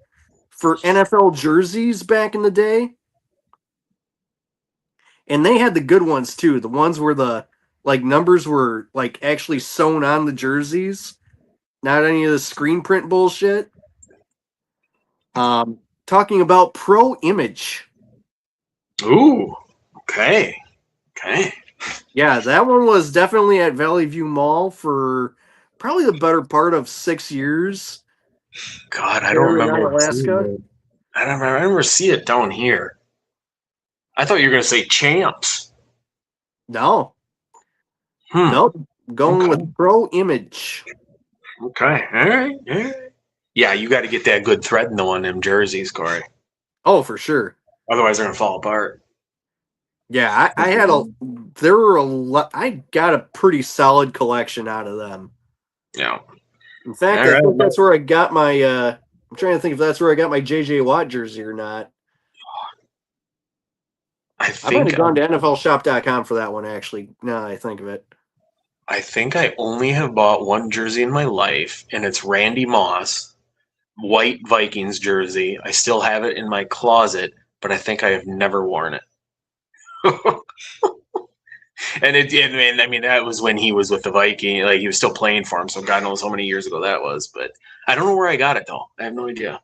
for NFL jerseys back in the day. And they had the good ones too. The ones where the numbers were actually sewn on the jerseys. Not any of the screen print bullshit. Talking about Pro Image. Ooh, okay. Yeah, that one was definitely at Valley View Mall for probably the better part of 6 years. God, I don't remember Alaska. I remember seeing it down here. I thought you were going to say Champs. No. Nope. Going with Pro Image. Okay. All right. Yeah, you got to get that good thread in the one of them jerseys, Corey. Oh, for sure. Otherwise, they're going to fall apart. Yeah, I got a pretty solid collection out of them. Yeah. In fact, I think that's where I got my, I'm trying to think if that's where I got my JJ Watt jersey or not. I might have gone to NFLshop.com for that one, actually, now that I think of it. I think I only have bought one jersey in my life, and it's Randy Moss, white Vikings jersey. I still have it in my closet, but I think I have never worn it. And I mean, that was when he was with the Viking. Like, he was still playing for him, so God knows how many years ago that was. But I don't know where I got it, though. I have no idea.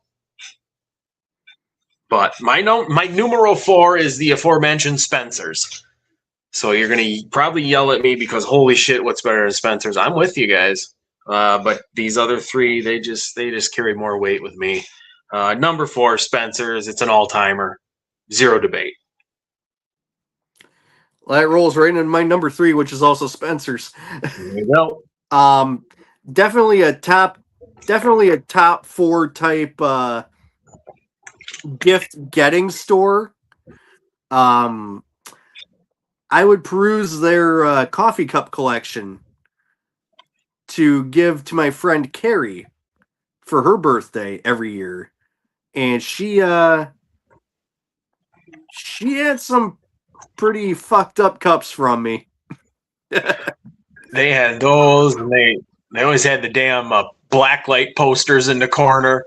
But my numero 4 is the aforementioned Spencer's. So you're gonna probably yell at me because holy shit, what's better than Spencer's? I'm with you guys, but these other three, they just carry more weight with me. Number 4, Spencer's. It's an all timer, zero debate. Well, that rolls right into my number 3, which is also Spencer's. There you go. Definitely a top 4 type gift getting store. I would peruse their coffee cup collection to give to my friend Carrie for her birthday every year, and she had some pretty fucked up cups from me. They had those, and they always had the damn black light posters in the corner.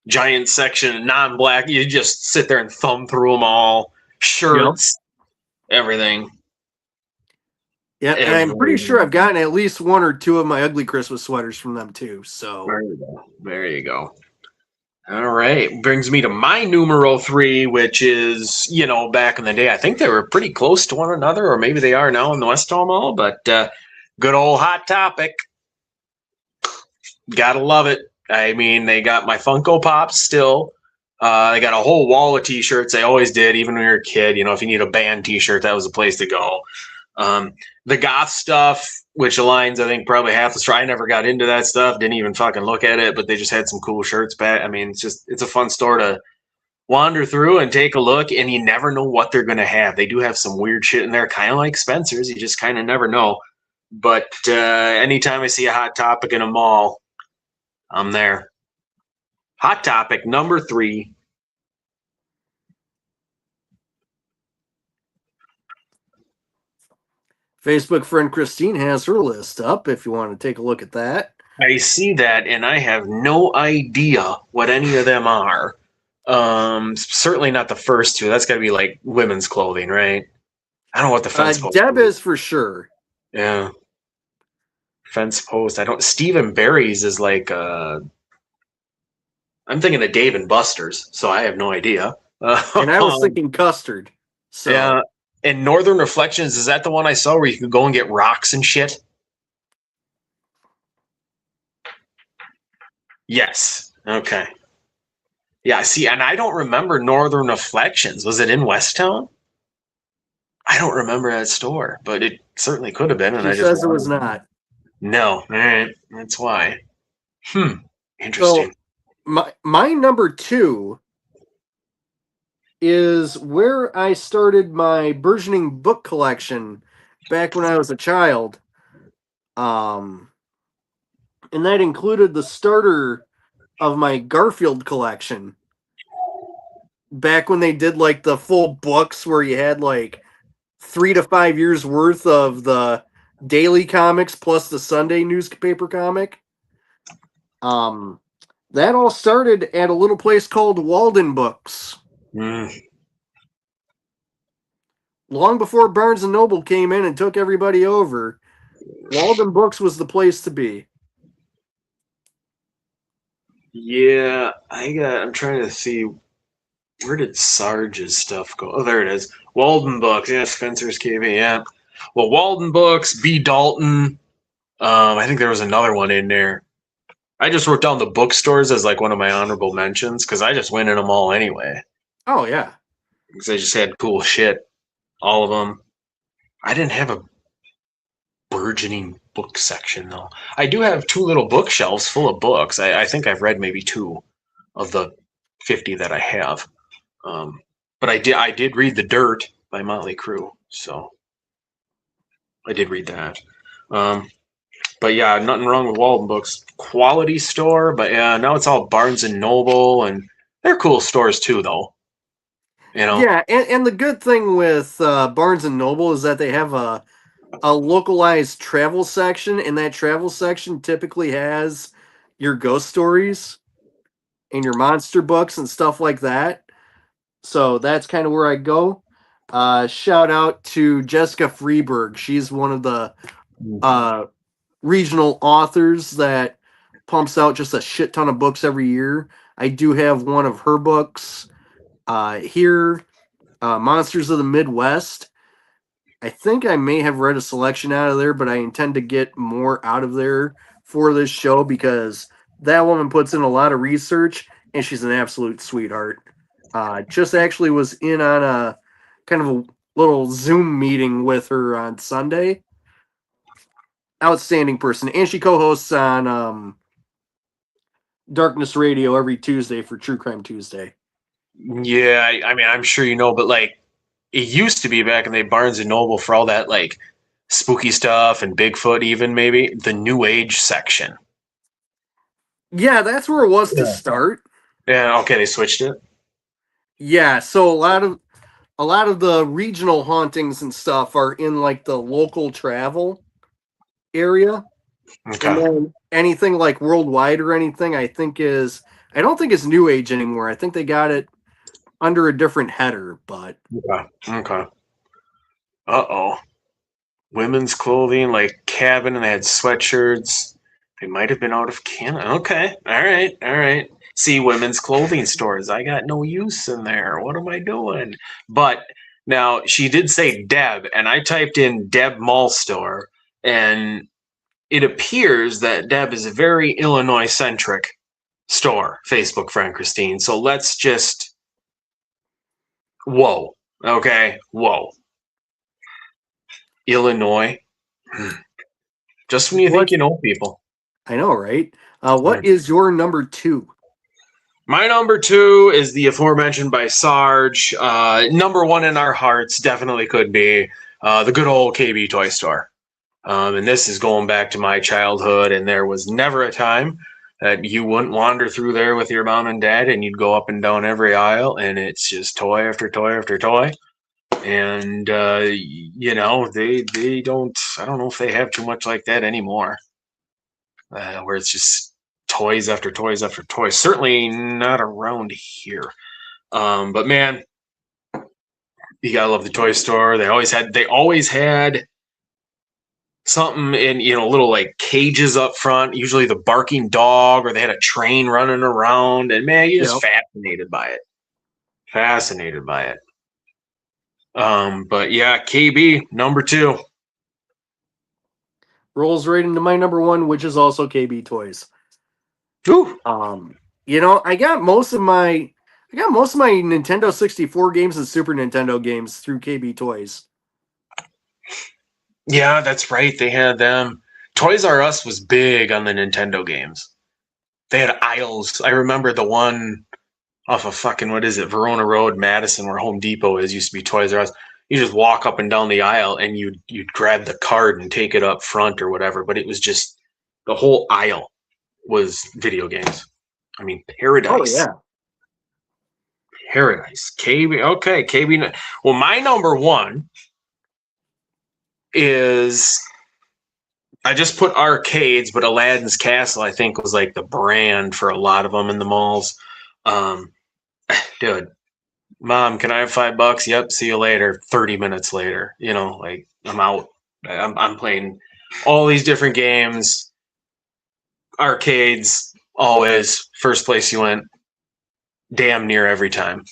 Giant section, non-black. You just sit there and thumb through them all. Shirts, everything. Yeah, and I'm pretty sure I've gotten at least 1 or 2 of my ugly Christmas sweaters from them too. So there you go. There you go. All right, brings me to my numero 3, which is, back in the day, I think they were pretty close to one another, or maybe they are now in the Westall Mall. But good old Hot Topic. Gotta love it. I mean, they got my Funko Pops still. They got a whole wall of T-shirts. They always did, even when you were a kid. If you need a band T-shirt, that was the place to go. The goth stuff, which aligns, I think, probably half the store. I never got into that stuff. Didn't even fucking look at it, but they just had some cool shirts back. I mean, it's a fun store to wander through and take a look, and you never know what they're going to have. They do have some weird shit in there, kind of like Spencer's. You just kind of never know. But anytime I see a Hot Topic in a mall, I'm there. Hot Topic number 3. Facebook friend Christine has her list up if you want to take a look at that. I see that, and I have no idea what any of them are. Certainly not the first 2. That's got to be like women's clothing, right? I don't know what the fence post Deb is for sure. Yeah. Fence post. Stephen Barry's is like I'm thinking of Dave and Buster's, so I have no idea. And I was thinking custard. So yeah. And Northern Reflections, is that the one I saw where you could go and get rocks and shit? Yes. Okay. Yeah, see, and I don't remember Northern Reflections. Was it in Westtown? I don't remember that store, but it certainly could have been. And she says it was not. No. All right. That's why. Interesting. So my number 2 is where I started my burgeoning book collection back when I was a child. And that included the starter of my Garfield collection. Back when they did like the full books where you had like 3 to 5 years worth of the daily comics plus the Sunday newspaper comic. That all started at a little place called Walden Books. Long before Barnes & Noble came in and took everybody over, Walden Books was the place to be. Yeah, I'm trying to see, where did Sarge's stuff go? Oh, there it is. Walden Books. Yeah, Spencer's KV. Yeah. Well, Walden Books, B. Dalton. I think there was another one in there. I just wrote down the bookstores as like one of my honorable mentions because I just went in them all anyway. Oh, yeah. Because they just had cool shit. All of them. I didn't have a burgeoning book section, though. I do have 2 little bookshelves full of books. I think I've read maybe 2 of the 50 that I have. But I did read The Dirt by Motley Crue. So I did read that. But yeah, nothing wrong with Walden Books. Quality store, but yeah, now it's all Barnes and Noble, and they're cool stores too, though. Yeah, and the good thing with Barnes and Noble is that they have a a localized travel section, and that travel section typically has your ghost stories and your monster books and stuff like that. So that's kind of where I go. Shout out to Jessica Freeberg. She's one of the uh, regional authors that pumps out just a shit ton of books every year. I do have one of her books here, Monsters of the Midwest. I think I may have read a selection out of there, but I intend to get more out of there for this show because that woman puts in a lot of research and she's an absolute sweetheart. Just actually was in on a kind of a little Zoom meeting with her on Sunday. Outstanding person. And she co hosts on Darkness Radio every Tuesday for True Crime Tuesday. Yeah, I mean, I'm sure you know, but like it used to be back in the Barnes and Noble for all that like spooky stuff and Bigfoot, even maybe the New Age section. Yeah, that's where it was to Yeah. start. Yeah, okay, they switched it. Yeah, so a lot of the regional hauntings and stuff are in like the local travel area. And Okay, then anything like worldwide or anything, I don't think it's New Age anymore. I think they got it under a different header, but okay. Uh-oh. Women's clothing, like cabin, and they had sweatshirts. They might have been out of Canada. Okay, all right. See, women's clothing stores. I got no use in there. What am I doing? But now she did say Deb, and I typed in Deb Mall Store, and it appears that Deb is a very Illinois centric store, Facebook friend Christine. So let's just, whoa. Okay, whoa. Illinois. Just when you think what you know people. I know, right? What is your number two? My number two is the aforementioned by Sarge. Number one in our hearts definitely could be the good old KB Toy Store. And this is going back to my childhood, and there was never a time that you wouldn't wander through there with your mom and dad, and you'd go up and down every aisle, and it's just toy after toy after toy. And they don't. I don't know if they have too much like that anymore, where it's just toys after toys after toys. Certainly not around here. But man, you gotta love the toy store. They always had something in little like cages up front, usually the barking dog, or they had a train running around, and man, you're just Yep. fascinated by it. Fascinated by it. But yeah, KB number two. Rolls right into my number one, which is also KB Toys. Ooh. I got most of my Nintendo 64 games and Super Nintendo games through KB Toys. Yeah, that's right. They had them. Toys R Us was big on the Nintendo games. They had aisles. I remember the one off of fucking, what is it, Verona Road, Madison, where Home Depot is, used to be Toys R Us. You just walk up and down the aisle and you'd grab the card and take it up front or whatever. But it was just the whole aisle was video games. I mean, Oh paradise. yeah. Paradise. KB. Okay, KB. Well, my number one is, I just put arcades, but Aladdin's Castle, I think, was like the brand for a lot of them in the malls. Um, Dude, Mom, can I have $5? Yep, see you later. 30 minutes later, like I'm out. I'm playing all these different games, arcades, always first place you went, damn near every time.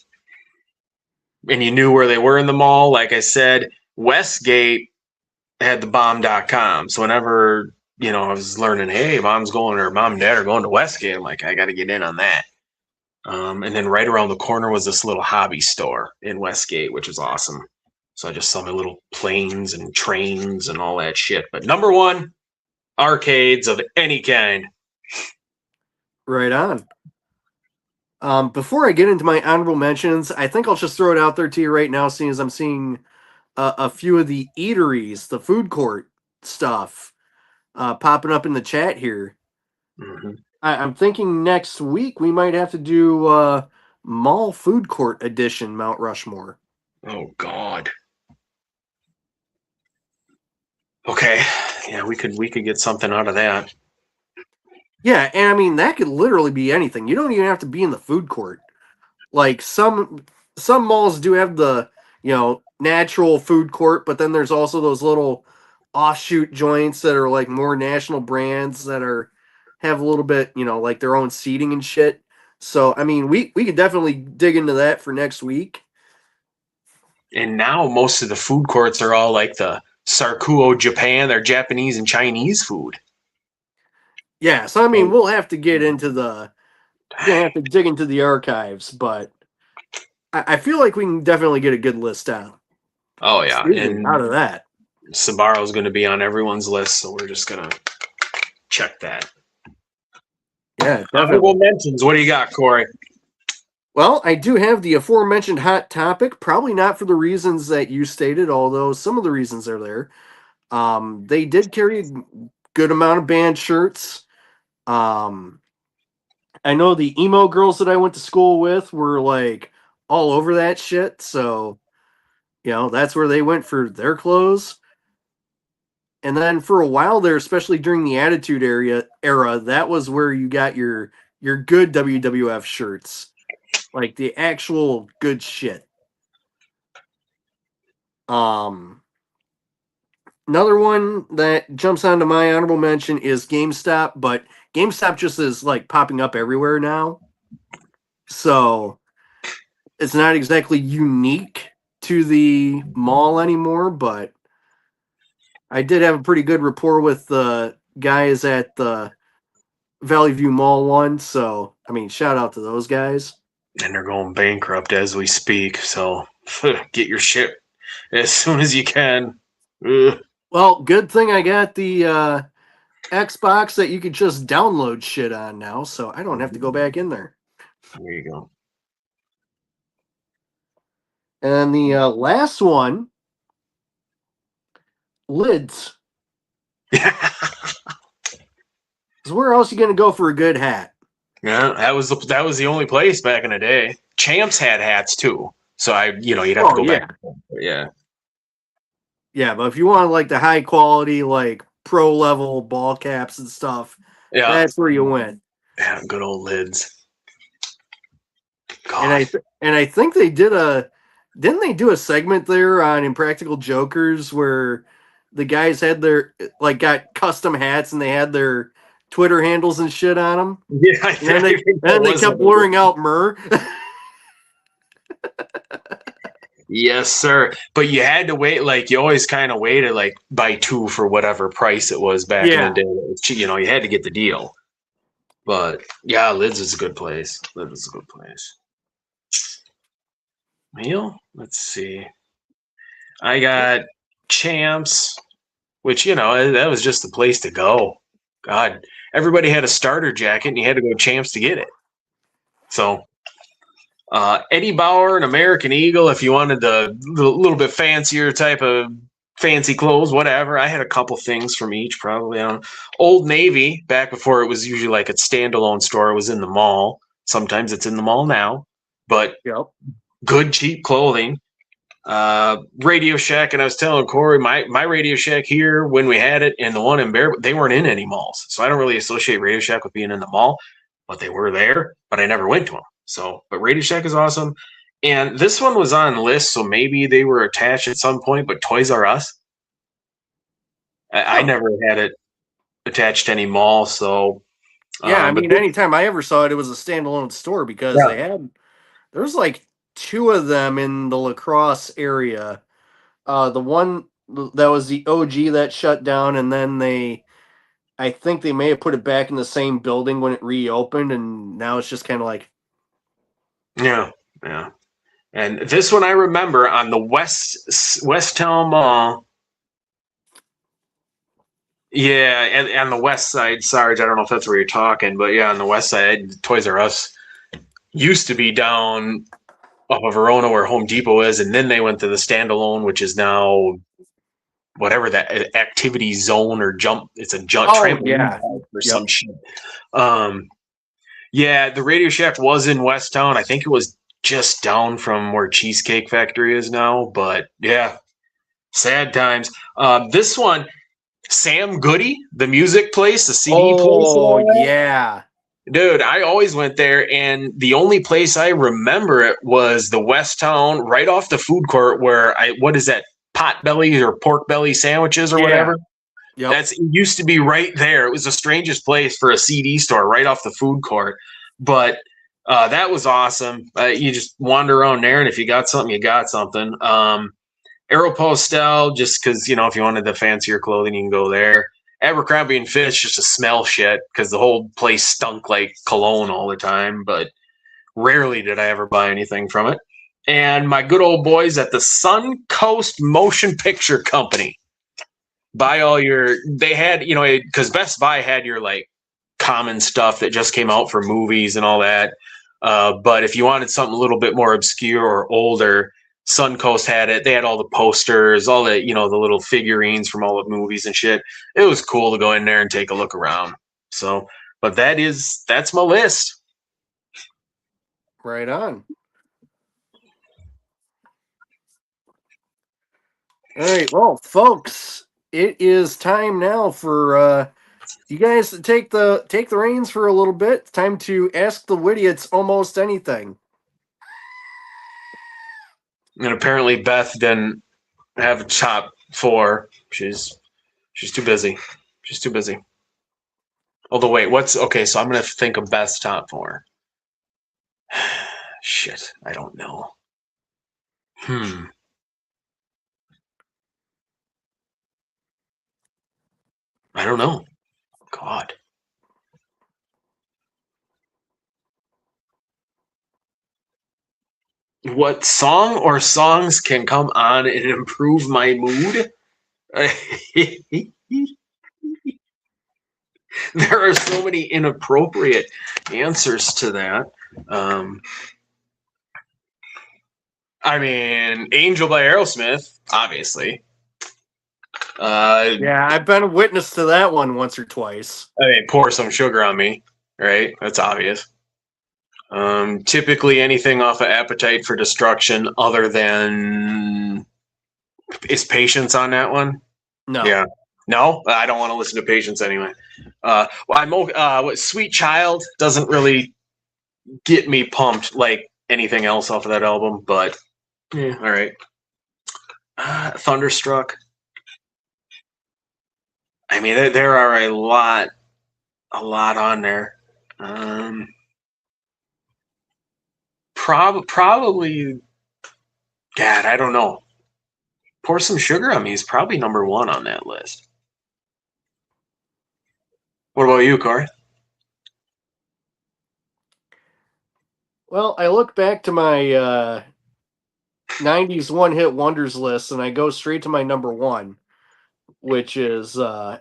And you knew where they were in the mall. Like I said, Westgate had the bomb.com. So whenever, I was learning, hey, mom's going, or mom and dad are going to Westgate, I'm like, I got to get in on that. And then right around the corner was this little hobby store in Westgate, which was awesome. So I just saw my little planes and trains and all that shit. But number one, arcades of any kind. Right on. Before I get into my honorable mentions, I think I'll just throw it out there to you right now, seeing as I'm seeing a few of the eateries, the food court stuff popping up in the chat here. Mm-hmm. I'm thinking next week we might have to do Mall Food Court Edition Mount Rushmore. Oh, God. Okay. Yeah, we could get something out of that. Yeah, and I mean that could literally be anything. You don't even have to be in the food court. Like some malls do have the, natural food court, but then there's also those little offshoot joints that are like more national brands that are have a little bit, like their own seating and shit. So I mean, we could definitely dig into that for next week. And now most of the food courts are all like the Sarkuo Japan. They're Japanese and Chinese food. Yeah, so I mean, Oh, we'll have to get into the gonna have to dig into the archives, but I feel like we can definitely get a good list out. oh yeah, Excuse me, out and of that. Sabaro's going to be on everyone's list, so we're just going to check that. Yeah, Honorable definitely. mentions. What do you got, Corey? Well, I do have the aforementioned hot topic, probably not for the reasons that you stated, although some of the reasons are there. They did carry a good amount of band shirts. Um, I know the emo girls that I went to school with were like all over that shit, so that's where they went for their clothes. And then for a while there, especially during the Attitude era, that was where you got your good WWF shirts, like the actual good shit. Um, Another one that jumps onto my honorable mention is GameStop, but GameStop just is like popping up everywhere now. So it's not exactly unique to the mall anymore, but I did have a pretty good rapport with the guys at the Valley View Mall one. So, I mean, shout out to those guys. And they're going bankrupt as we speak, so get your shit as soon as you can. Ugh. Well, good thing I got the Xbox that you could just download shit on now, so I don't have to go back in there. There you go. And the last one, lids. Yeah, Because where else are you going to go for a good hat? that was the only place back in the day. Champs had hats too, so you'd have to Oh, go back. yeah. Yeah, Yeah, but if you want like the high quality, like pro level ball caps and stuff, yeah, that's where you went. yeah. Good old lids. And God, I think they didn't they do a segment there on Impractical Jokers where the guys had their like got custom hats and they had their Twitter handles and shit on them, yeah. I and then think that they was kept one of blurring out Murr. Yes, sir. But you had to wait, like you always kind of waited like by two for whatever price it was back in the Yeah, day. You had to get the deal. But yeah, Lids is a good place. Lids is a good place. Meal? Let's see. I got Champs, which that was just the place to go. God, everybody had a starter jacket, and you had to go Champs to get it. So Eddie Bauer and American Eagle, if you wanted the little bit fancier type of fancy clothes, whatever. I had a couple things from each, probably. I don't know. Old Navy, back before it was usually like a standalone store, was in the mall. Sometimes it's in the mall now, but yep. good, cheap clothing. Radio Shack, and I was telling Corey, my Radio Shack here, when we had it, and the one in Bear, they weren't in any malls. So I don't really associate Radio Shack with being in the mall, but they were there, but I never went to them. So, but Radio Shack is awesome. And this one was on list, so maybe they were attached at some point, but Toys R Us, I Oh. never had it attached to any mall. So, Yeah, I but mean, anytime I ever saw it, it was a standalone store because yeah, there was like two of them in the Lacrosse area. The one that was the OG that shut down, and then I think they may have put it back in the same building when it reopened, and now it's just kind of like, yeah, yeah. And this one I remember on the West Town Mall. Yeah, and on the west side, Sarge, I don't know if that's where you're talking, but yeah, on the west side, Toys R Us used to be down off of Verona where Home Depot is, and then they went to the standalone, which is now whatever that activity zone or jump. It's a jump oh trampoline yeah, park or yep, some shit. Um, yeah, the Radio Shack was in West Town. I think it was just down from where Cheesecake Factory is now, but yeah, sad times. This one. Sam Goody, the music place, the CD place, and Oh all that. yeah, Dude, I always went there, and the only place I remember it was the West Town, right off the food court where what is that, pot belly or pork belly sandwiches or yeah, whatever? yep. It used to be right there. It was the strangest place for a CD store, right off the food court. But that was awesome. You just wander around there, and if you got something, you got something. Aeropostale, just because, if you wanted the fancier clothing, you can go there. Abercrombie and Fitch, just to smell shit, because the whole place stunk like cologne all the time. But rarely did I ever buy anything from it. And my good old boys at the Suncoast Motion Picture Company. Buy all your, they had, because Best Buy had your like common stuff that just came out for movies and all that. But if you wanted something a little bit more obscure or older, Suncoast had it. They had all the posters, all the, the little figurines from all the movies and shit. It was cool to go in there and take a look around. So, but that's my list. Right on. All right, well, folks, it is time now for you guys to take the reins for a little bit. It's time to ask the Widiots almost anything. And apparently Beth didn't have a top four. She's too busy. She's too busy. Although wait, okay? So I'm gonna think of Beth's top four. Shit, I don't know. I don't know. God. What song or songs can come on and improve my mood? There are so many inappropriate answers to that. I mean, Angel by Aerosmith, obviously. Yeah, I've been a witness to that one once or twice. I mean, Pour Some Sugar on Me, right? That's obvious. Typically, anything off of Appetite for Destruction, other than is Patience on that one? No. Yeah. No, I don't want to listen to Patience anyway. What Sweet Child doesn't really get me pumped like anything else off of that album, but yeah, all right. Thunderstruck. I mean, there are a lot on there. Probably. God, I don't know. Pour Some Sugar on Me is probably number one on that list. What about you, Corey? Well, I look back to my 90s one-hit wonders list, and I go straight to my number one, which is Flagpole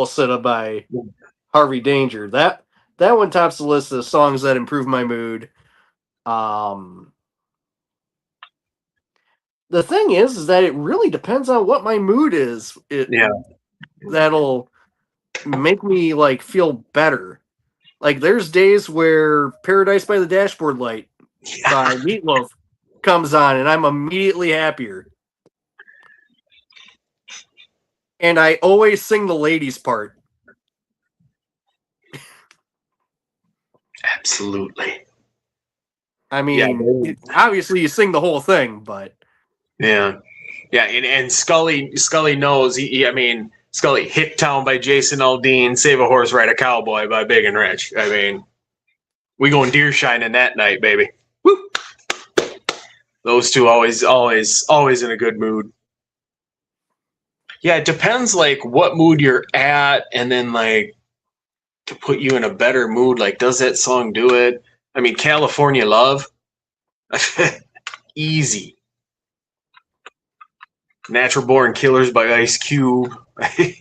Sitta by Harvey Danger. That one tops the list of songs that improve my mood. The thing is that it really depends on what my mood is. That'll make me like feel better. Like there's days where Paradise by the Dashboard Light by Meatloaf comes on and I'm immediately happier. And I always sing the ladies part. Absolutely. I mean, obviously you sing the whole thing, but yeah, and Scully knows. I mean, Scully, Hicktown by Jason Aldean, Save a Horse, Ride a Cowboy by Big and Rich. I mean, we going deer shining that night, baby. Woo! Those two always in a good mood. Yeah, it depends like what mood you're at, and then like to put you in a better mood. Like, does that song do it? I mean, California Love, easy. Natural Born Killers by Ice Cube. We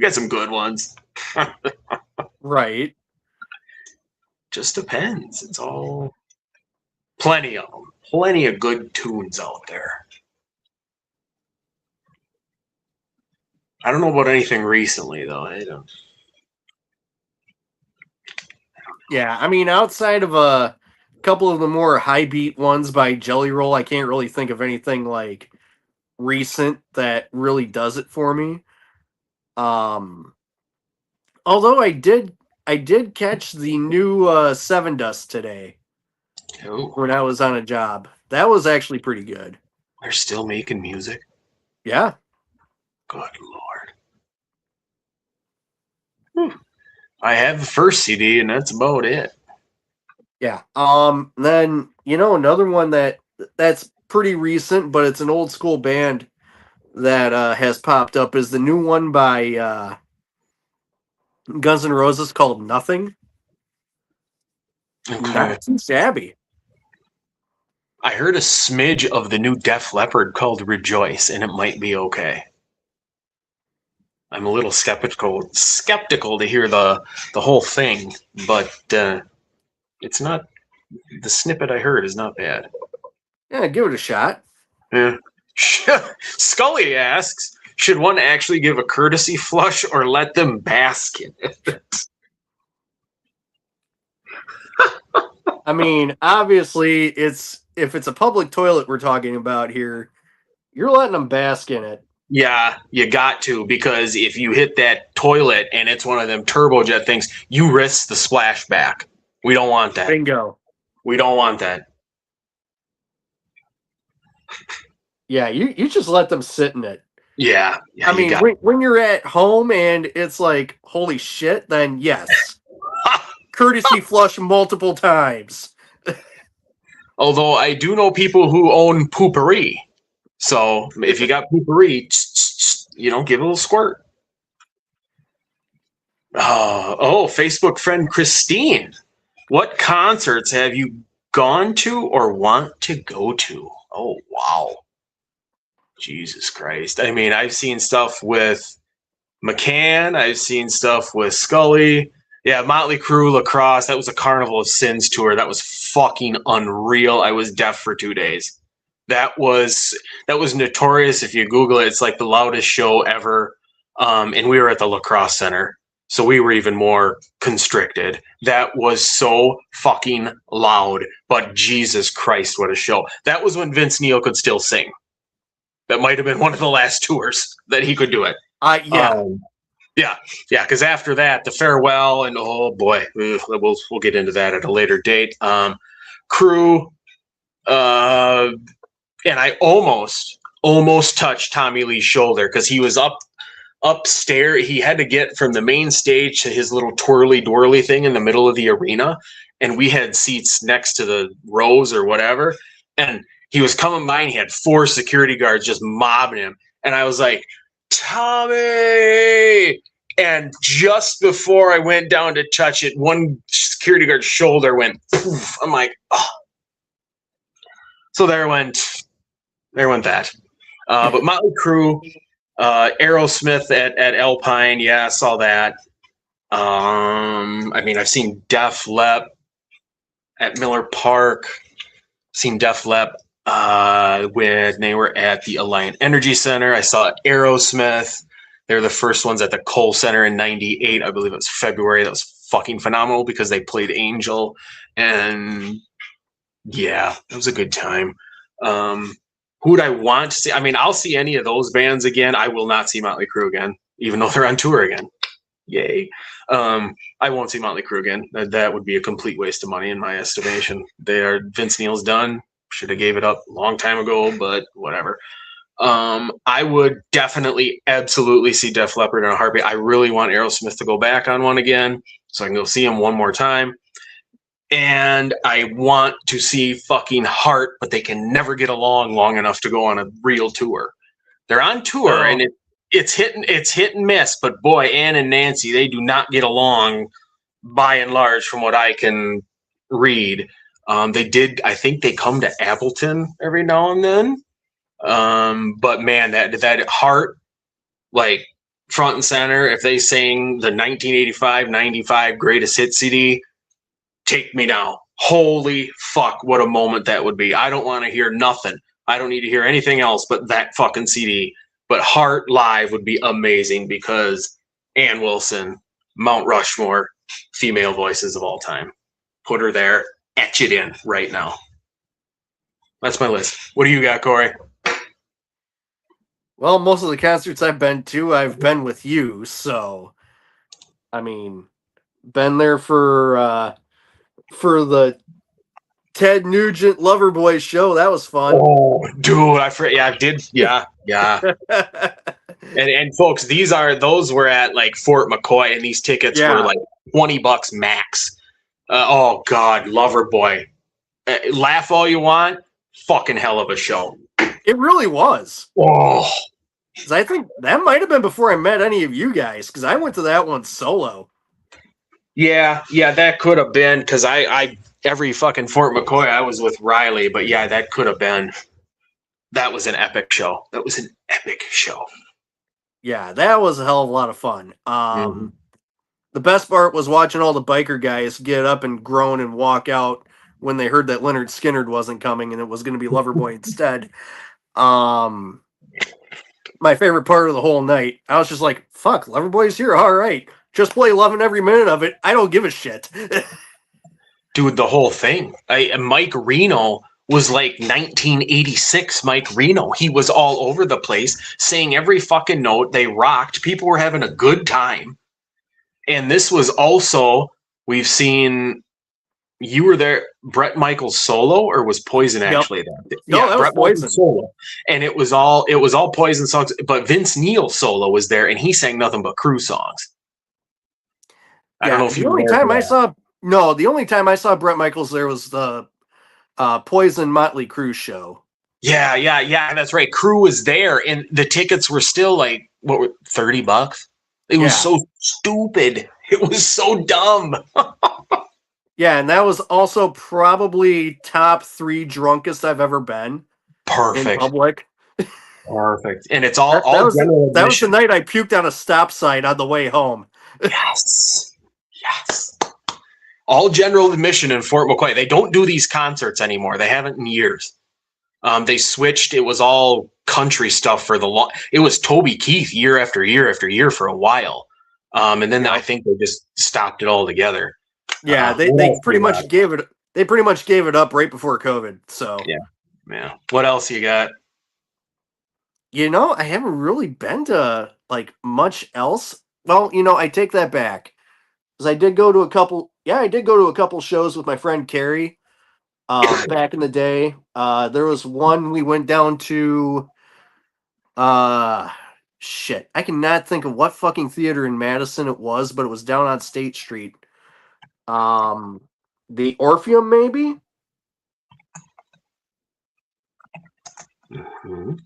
got some good ones. right. Just depends. It's all plenty of them. Plenty of good tunes out there. I don't know about anything recently though. I don't. Yeah, I mean, outside of a couple of the more high beat ones by Jelly Roll, I can't really think of anything like recent that really does it for me. Um, although I did catch the new Seven Dust today Oh, when I was on a job. That was actually pretty good. they're still making music. Yeah. Good Lord. I have the first CD, and that's about it. Yeah. Then another one that's pretty recent, but it's an old school band that has popped up is the new one by Guns N' Roses called Nothing. Okay. Not too shabby. I heard a smidge of the new Def Leppard called Rejoice, and it might be okay. I'm a little skeptical to hear the whole thing, but it's not. The snippet I heard is not bad. Yeah, give it a shot. Yeah. Scully asks, should one actually give a courtesy flush or let them bask in it? I mean, obviously, if it's a public toilet we're talking about here, you're letting them bask in it. Yeah, you got to, because if you hit that toilet and it's one of them turbojet things, you risk the splashback. We don't want that. Bingo. We don't want that. Yeah, you just let them sit in it. Yeah, I mean, when you're at home and it's like, holy shit, then yes. Courtesy flush multiple times. Although I do know people who own poopery. So if you got poopery, give it a little squirt. Oh, Facebook friend Christine. What concerts have you gone to or want to go to? Oh, wow. Jesus Christ. I mean, I've seen stuff with McCann. I've seen stuff with Scully. Yeah, Motley Crue, Lacrosse. That was a Carnival of Sins tour. That was fucking unreal. I was deaf for 2 days. That was notorious. If you Google it, it's like the loudest show ever. And we were at the Lacrosse Center, so we were even more constricted. That was so fucking loud. But Jesus Christ, what a show! That was when Vince Neil could still sing. That might have been one of the last tours that he could do it. Yeah. Yeah, because after that, the farewell, and oh boy, we'll get into that at a later date. Crew, and I almost touched Tommy Lee's shoulder because he was upstairs. He had to get from the main stage to his little twirly twirly thing in the middle of the arena, and we had seats next to the rows or whatever, and he was coming by and he had 4 security guards just mobbing him. And I was like, Tommy! And just before I went down to touch it, one security guard's shoulder went, poof. I'm like, oh. So there went that. But Motley Crue, Aerosmith at Alpine, yeah, I saw that. I mean, I've seen Def Lepp at Miller Park. Seen Def Lepp when they were at the Alliant Energy Center. I saw Aerosmith. They were the first ones at the Cole Center in '98. I believe it was February. That was fucking phenomenal because they played Angel. And yeah, it was a good time. Who would I want to see? I mean, I'll see any of those bands again. I will not see Motley Crue again, even though they're on tour again. Yay. I won't see Motley Crue again. That would be a complete waste of money in my estimation. Vince Neil's done. Should have gave it up a long time ago, but whatever. I would definitely, absolutely see Def Leppard in a heartbeat. I really want Aerosmith to go back on one again so I can go see him one more time. And I want to see fucking Heart, but they can never get along long enough to go on a real tour. They're on tour, and it's hit and miss, but boy, Ann and Nancy, they do not get along by and large from what I can read. I think they come to Appleton every now and then. But man, that Heart, like front and center, if they sang the 1985-95 greatest hit CD, take me down. Holy fuck, what a moment that would be. I don't want to hear nothing. I don't need to hear anything else but that fucking CD. But Heart live would be amazing because Ann Wilson, Mount Rushmore, female voices of all time. Put her there, etch it in right now. That's my list. What do you got, Corey? Well, most of the concerts I've been with you. So, I mean, been there for the Ted Nugent Loverboy show. That was fun. Oh, dude, I forget. Yeah, I did. Yeah, yeah. And folks, those were at like Fort McCoy, and these tickets were Yeah, like $20 max. Oh God, Loverboy. Laugh all you want. Fucking hell of a show. it really was. Oh, 'Cause I think that might have been before I met any of you guys. Because I went to that one solo. yeah, yeah, that could have been because I every fucking Fort McCoy I was with Riley, but yeah, that could have been. That was an epic show. That was an epic show. Yeah, that was a hell of a lot of fun. Mhm. The best part was watching all the biker guys get up and groan and walk out when they heard that Leonard Skinner wasn't coming and it was going to be Loverboy instead. Um, my favorite part of the whole night, I was just like, "Fuck, Loverboy's here. All right, just play loving every minute of it. I don't give a shit." Dude, the whole thing. Mike Reno was like 1986 Mike Reno. He was all over the place, saying every fucking note. They rocked. People were having a good time. And this was also, we've seen, you were there, Brett Michaels solo, or was Poison Yep. actually there? No, Yeah, that was Brett Michaels Poison. solo. And it was all Poison songs, but Vince Neil solo was there and he sang nothing but crew songs. I don't know Yeah, if you were there for that. the only time I saw Brett Michaels there was the Poison Motley Crue show. Yeah, yeah, yeah. That's right. Crew was there, and the tickets were still like what were $30. It was Yeah. so stupid. It was so dumb. Yeah, and that was also probably top 3 drunkest I've ever been in Perfect, public. perfect. And it's That, that all was general that was the admission. night I puked on a stop sign on the way home. Yes, yes. All general admission in Fort McCoy. They don't do these concerts anymore. They haven't in years. They switched. It was all country stuff for the long. It was Toby Keith year after year after year for a while, and then I Yeah, think they just stopped it all together. yeah, they, What they else pretty you much got? gave it they pretty much gave it up right before COVID. So, Yeah, yeah. What else you got? I haven't really been to like much else. Well, I take that back. Because I did go to a couple shows with my friend Carrie back in the day. There was one we went down to uh shit. I cannot think of what fucking theater in Madison it was, but it was down on State Street. Um the Orpheum maybe? Mhm.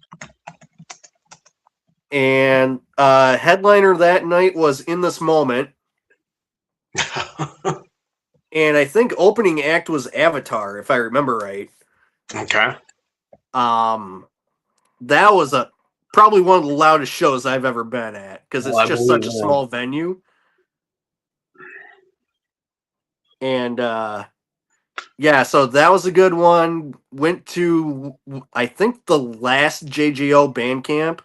And headliner that night was In This Moment. And I think opening act was Avatar, if I remember right. Okay. Um that was a probably one of the loudest shows I've ever been at because Well, it's I just believe such a that. small venue. And yeah, so that was a good one. Went to I think the last JJO band camp.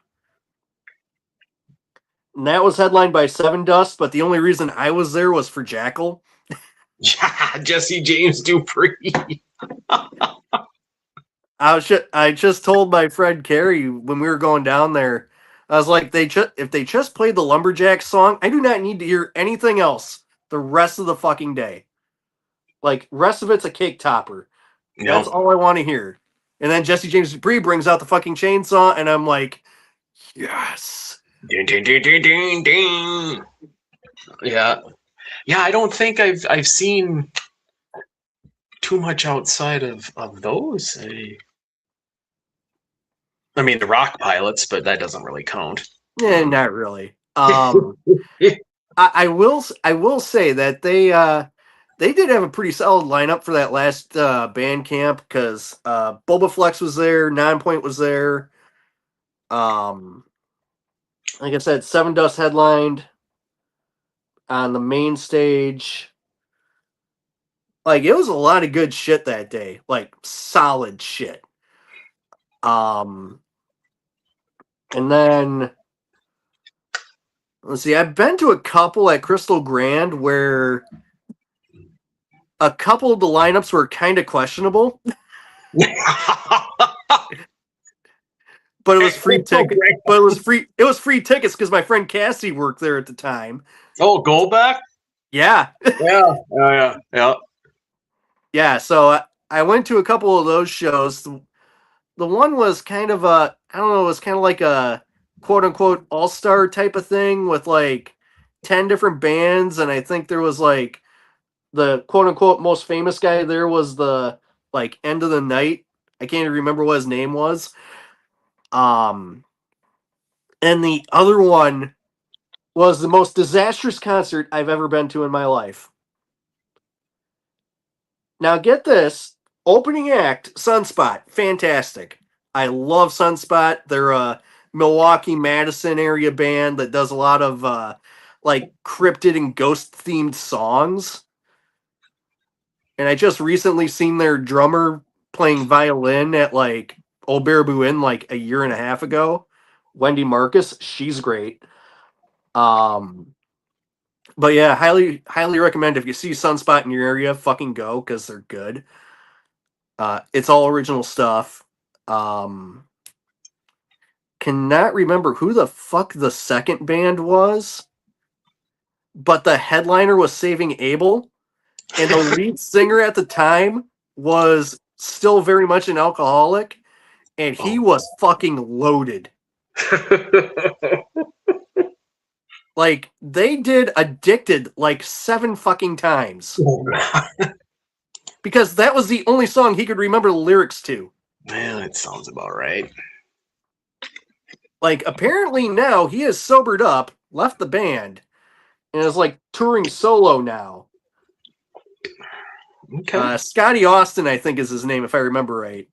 And that was headlined by Seven Dust, but the only reason I was there was for Jackal. Yeah, Jesse James Dupree. I just told my friend Carrie when we were going down there, I was like, if they just played the Lumberjack song, I do not need to hear anything else the rest of the fucking day. Like rest of it's a cake topper. That's No. all I want to hear. And then Jesse James Dupree brings out the fucking chainsaw, and I'm like, yes. Ding, ding, ding, ding, ding, ding. Yeah. Yeah, I don't think I've seen too much outside of those. I mean, the Rock Pilots, but that doesn't really count. Not really. I will say that they did have a pretty solid lineup for that last band camp because Boba Flex was there, Nine-Point was there. Um, like I said, Seven Dust headlined on the main stage. Like it was a lot of good shit that day, like solid shit. Um, and then let's see, I've been to a couple at Crystal Grand where a couple of the lineups were kind of questionable. but it was free ticket. But it was free. It was free tickets because my friend Cassie worked there at the time. Oh, Goldback? Yeah, Yeah. yeah. So I went to a couple of those shows. The one was kind of a, I don't know, it was kind of like a quote unquote all star type of thing with like 10 different bands, and I think there was like the quote unquote most famous guy there was the like end of the night. I can't even remember what his name was. Um, and the other one was the most disastrous concert I've ever been to in my life. Now, get this opening act, Sunspot, fantastic. I love Sunspot. They're a Milwaukee, Madison area band that does a lot of like cryptid and ghost themed songs. And I just recently seen their drummer playing violin at like Old Baraboo Inn like a year and a half ago. Wendy Marcus, she's great. Um, but yeah, highly recommend if you see Sunspot in your area, fucking go because they're good. It's all original stuff. Um, cannot remember who the fuck the second band was, but the headliner was Saving Abel, and the lead singer at the time was still very much an alcoholic, and he was fucking loaded. Like, they did Addicted like 7 fucking times. Because that was the only song he could remember the lyrics to. Man, it sounds about right. Like, apparently now he has sobered up, left the band, and is like touring solo now. Okay. Scotty Austin, I think, is his name, if I remember right.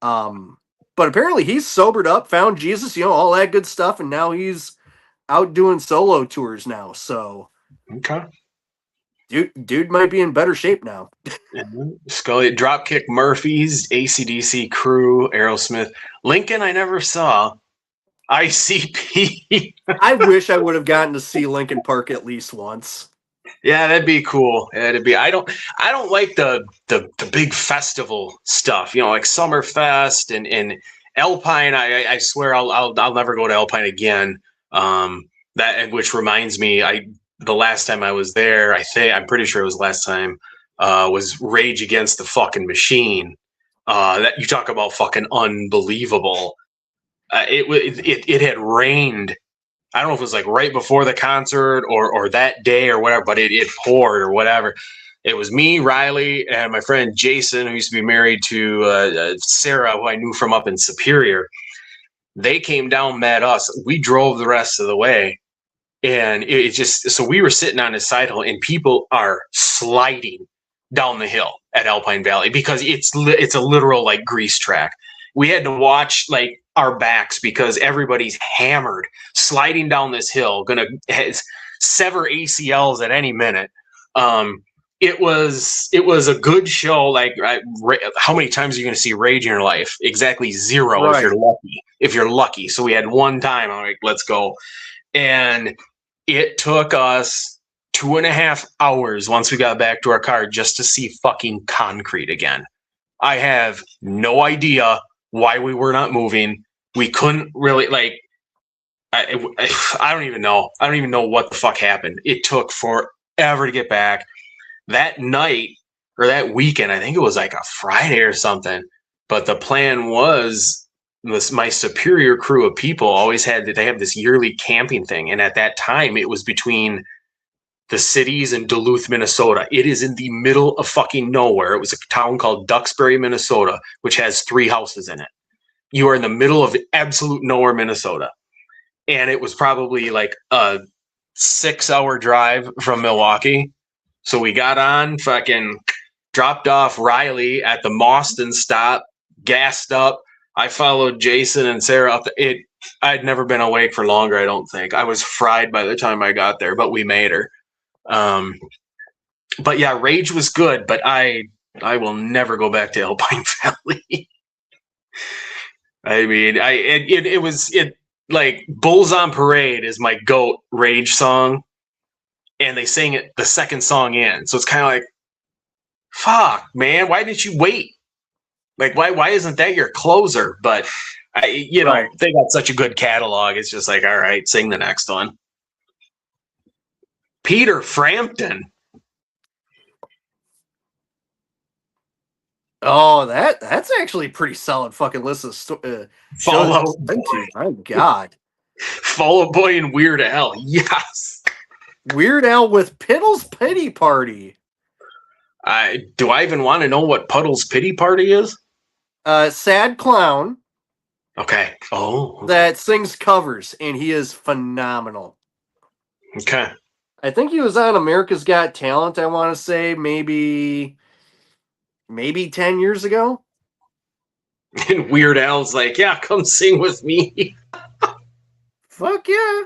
But apparently he's sobered up, found Jesus, all that good stuff, and now he's out doing solo tours now. So, okay, dude might be in better shape now. Scully, Dropkick Murphys, AC/DC Crew, Aerosmith, Lincoln. I never saw. ICP. I wish I would have gotten to see Linkin Park at least once. Yeah, that'd be cool. That'd be. I don't like the big festival stuff. Like Summerfest and Alpine. I swear I'll never go to Alpine again. Which reminds me, the last time I was there, I'm pretty sure it was last time, was Rage Against the fucking Machine. That you talk about fucking unbelievable. It had rained. I don't know if it was like right before the concert or that day or whatever, but it poured or whatever. It was me, Riley, and my friend Jason, who used to be married to Sarah, who I knew from up in Superior. They came down, met us. We drove the rest of the way. And so we were sitting on his side hill, and people are sliding down the hill at Alpine Valley because it's a literal like grease track. We had to watch like our backs because everybody's hammered, sliding down this hill, gonna sever ACLs at any minute. It was a good show. Like, how many times are you going to see Rage in your life? Exactly 0 Right. if you're lucky. If you're lucky. So we had one time. I'm like, let's go, and it took us 2.5 hours once we got back to our car just to see fucking concrete again. I have no idea why we were not moving. We couldn't really I don't even know. I don't even know what the fuck happened. It took forever to get back. That night or that weekend, I think it was like a Friday or something. But the plan was my Superior crew of people always they have this yearly camping thing. And at that time, it was between the cities in Duluth, Minnesota. It is in the middle of fucking nowhere. It was a town called Duxbury, Minnesota, which has 3 houses in it. You are in the middle of absolute nowhere, Minnesota. And it was probably like a 6-hour drive from Milwaukee. So we got on, fucking dropped off Riley at the Mauston stop, gassed up. I followed Jason and Sarah up. I'd never been awake for longer, I don't think. I was fried by the time I got there, but we made her. But yeah, Rage was good, but I will never go back to Alpine Valley. I mean, it was like Bulls on Parade is my GOAT Rage song, and they sang it the second song in, so it's kind of like, fuck, man, why didn't you wait? Like, why isn't that your closer? But Right. they got such a good catalog. It's just like, all right, sing the next one. Peter Frampton. Oh, that's actually a pretty solid fucking list of shows Fallout sent to. My God. Fall Out Boy and Weird Al. Yes. Weird Al with Piddle's Pity Party. Do I even want to know what Puddle's Pity Party is? Sad clown. Okay. Oh. That sings covers, and he is phenomenal. Okay. I think he was on America's Got Talent, I want to say, maybe 10 years ago. And Weird Al's like, yeah, come sing with me. Fuck yeah.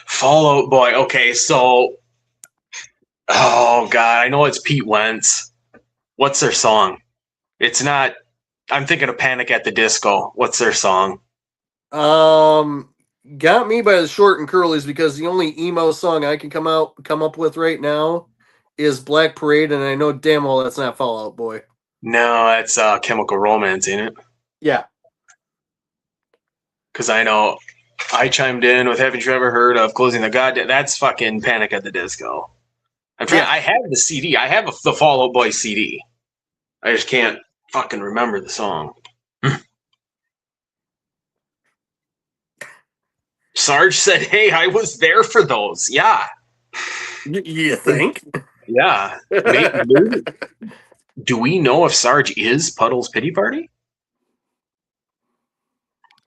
Fall Out Boy. Okay, so oh god, I know it's Pete Wentz. What's their song? It's not I'm thinking of Panic at the Disco. What's their song? Got Me by the Short and Curlies, because the only emo song I can come up with right now is Black Parade, and I know damn well that's not Fall Out Boy. No, that's Chemical Romance, ain't it? Yeah. Because I know I chimed in with Haven't You Ever Heard of Closing the Goddamn. That's fucking Panic at the Disco. I'm trying. Yeah. I have the CD. I have the Fall Out Boy CD. I just can't fucking remember the song. Sarge said, "Hey, I was there for those." Yeah. You think? Yeah. Maybe. Do we know if Sarge is Puddle's Pity Party?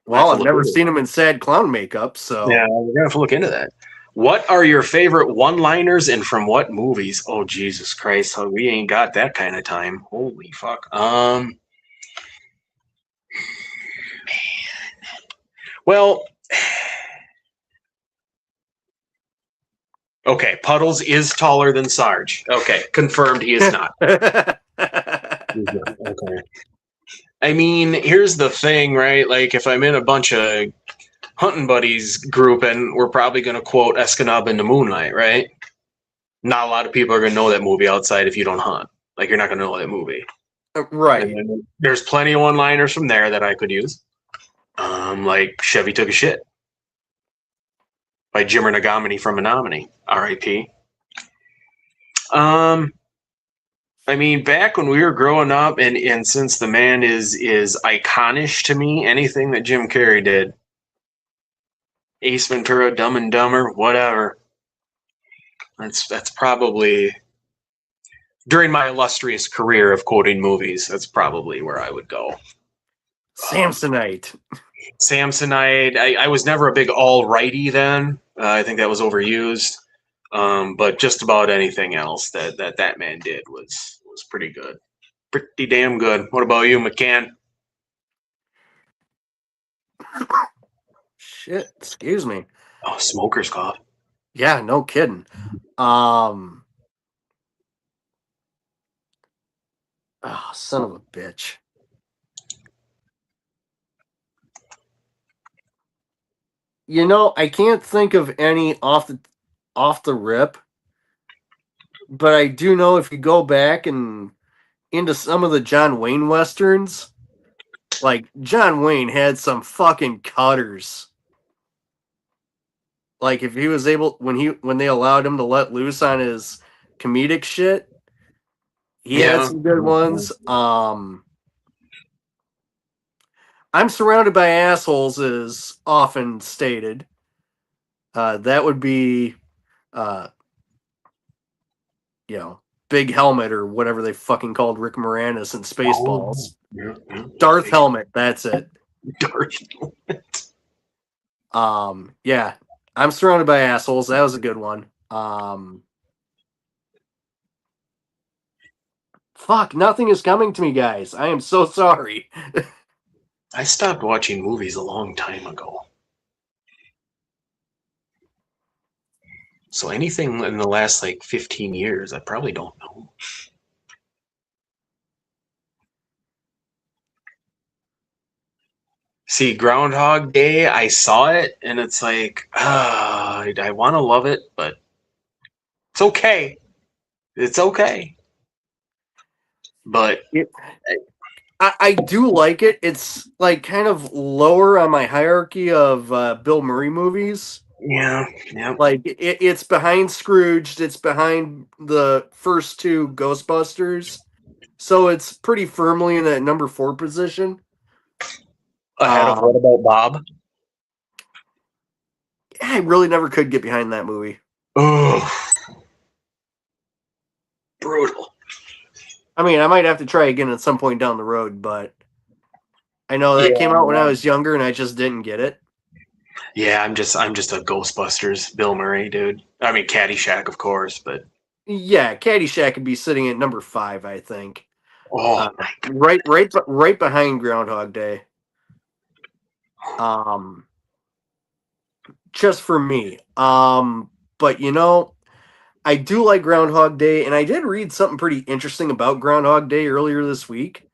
Well, I've never seen him in sad clown makeup, so yeah, we're gonna have to look into that. What are your favorite one-liners and from what movies? Oh Jesus Christ, we ain't got that kind of time. Holy fuck. Man. Well, okay, Puddles is taller than Sarge. Okay, confirmed he is not. Okay. I mean, here's the thing, right? Like, if I'm in a bunch of hunting buddies group and we're probably going to quote Escanaba in the Moonlight, right? Not a lot of people are going to know that movie outside if you don't hunt. Like, you're not going to know that movie. Right. There's plenty of one-liners from there that I could use. Like Chevy Took a Shit by Jimmer Nagamini from Menominee, R.I.P. I mean, back when we were growing up, and since the man is iconish to me, anything that Jim Carrey did, Ace Ventura, Dumb and Dumber, whatever. That's probably during my illustrious career of quoting movies. That's probably where I would go. Samsonite. Samsonite. I was never a big all-righty then. I think that was overused. But just about anything else that man did was pretty good. Pretty damn good. What about you, McCann? Shit, excuse me. Oh, smoker's cough. Yeah, no kidding. Oh, son of a bitch. You know, I can't think of any off the rip, but I do know if you go back and into some of the John Wayne westerns, like John Wayne had some fucking cutters. Like if he was able when they allowed him to let loose on his comedic shit, he had some good ones. I'm surrounded by assholes is often stated. That would be Big Helmet or whatever they fucking called Rick Moranis in Spaceballs. Darth Helmet, that's it. Darth Helmet. Yeah. I'm surrounded by assholes. That was a good one. Fuck, nothing is coming to me, guys. I am so sorry. I stopped watching movies a long time ago. So anything in the last 15 years, I probably don't know. See, Groundhog Day, I saw it, and it's like, I want to love it, but it's okay. It's okay. but It, I do like it. It's like kind of lower on my hierarchy of Bill Murray movies. yeah, yeah. Like it's behind Scrooged. It's behind the first two Ghostbusters. So it's pretty firmly in that number 4 position. Ahead of What Um, About Bob? I really never could get behind that movie. Oh, brutal. I mean, I might have to try again at some point down the road, but I know that came out when I Yeah, was younger and I just didn't get it. yeah. I'm just a Ghostbusters Bill Murray dude. I mean Caddyshack, of course, but Yeah, Caddyshack could be sitting at number 5, I think. oh my god. Right behind Groundhog Day. Um, just for me. But I do like Groundhog Day, and I did read something pretty interesting about Groundhog Day earlier this week.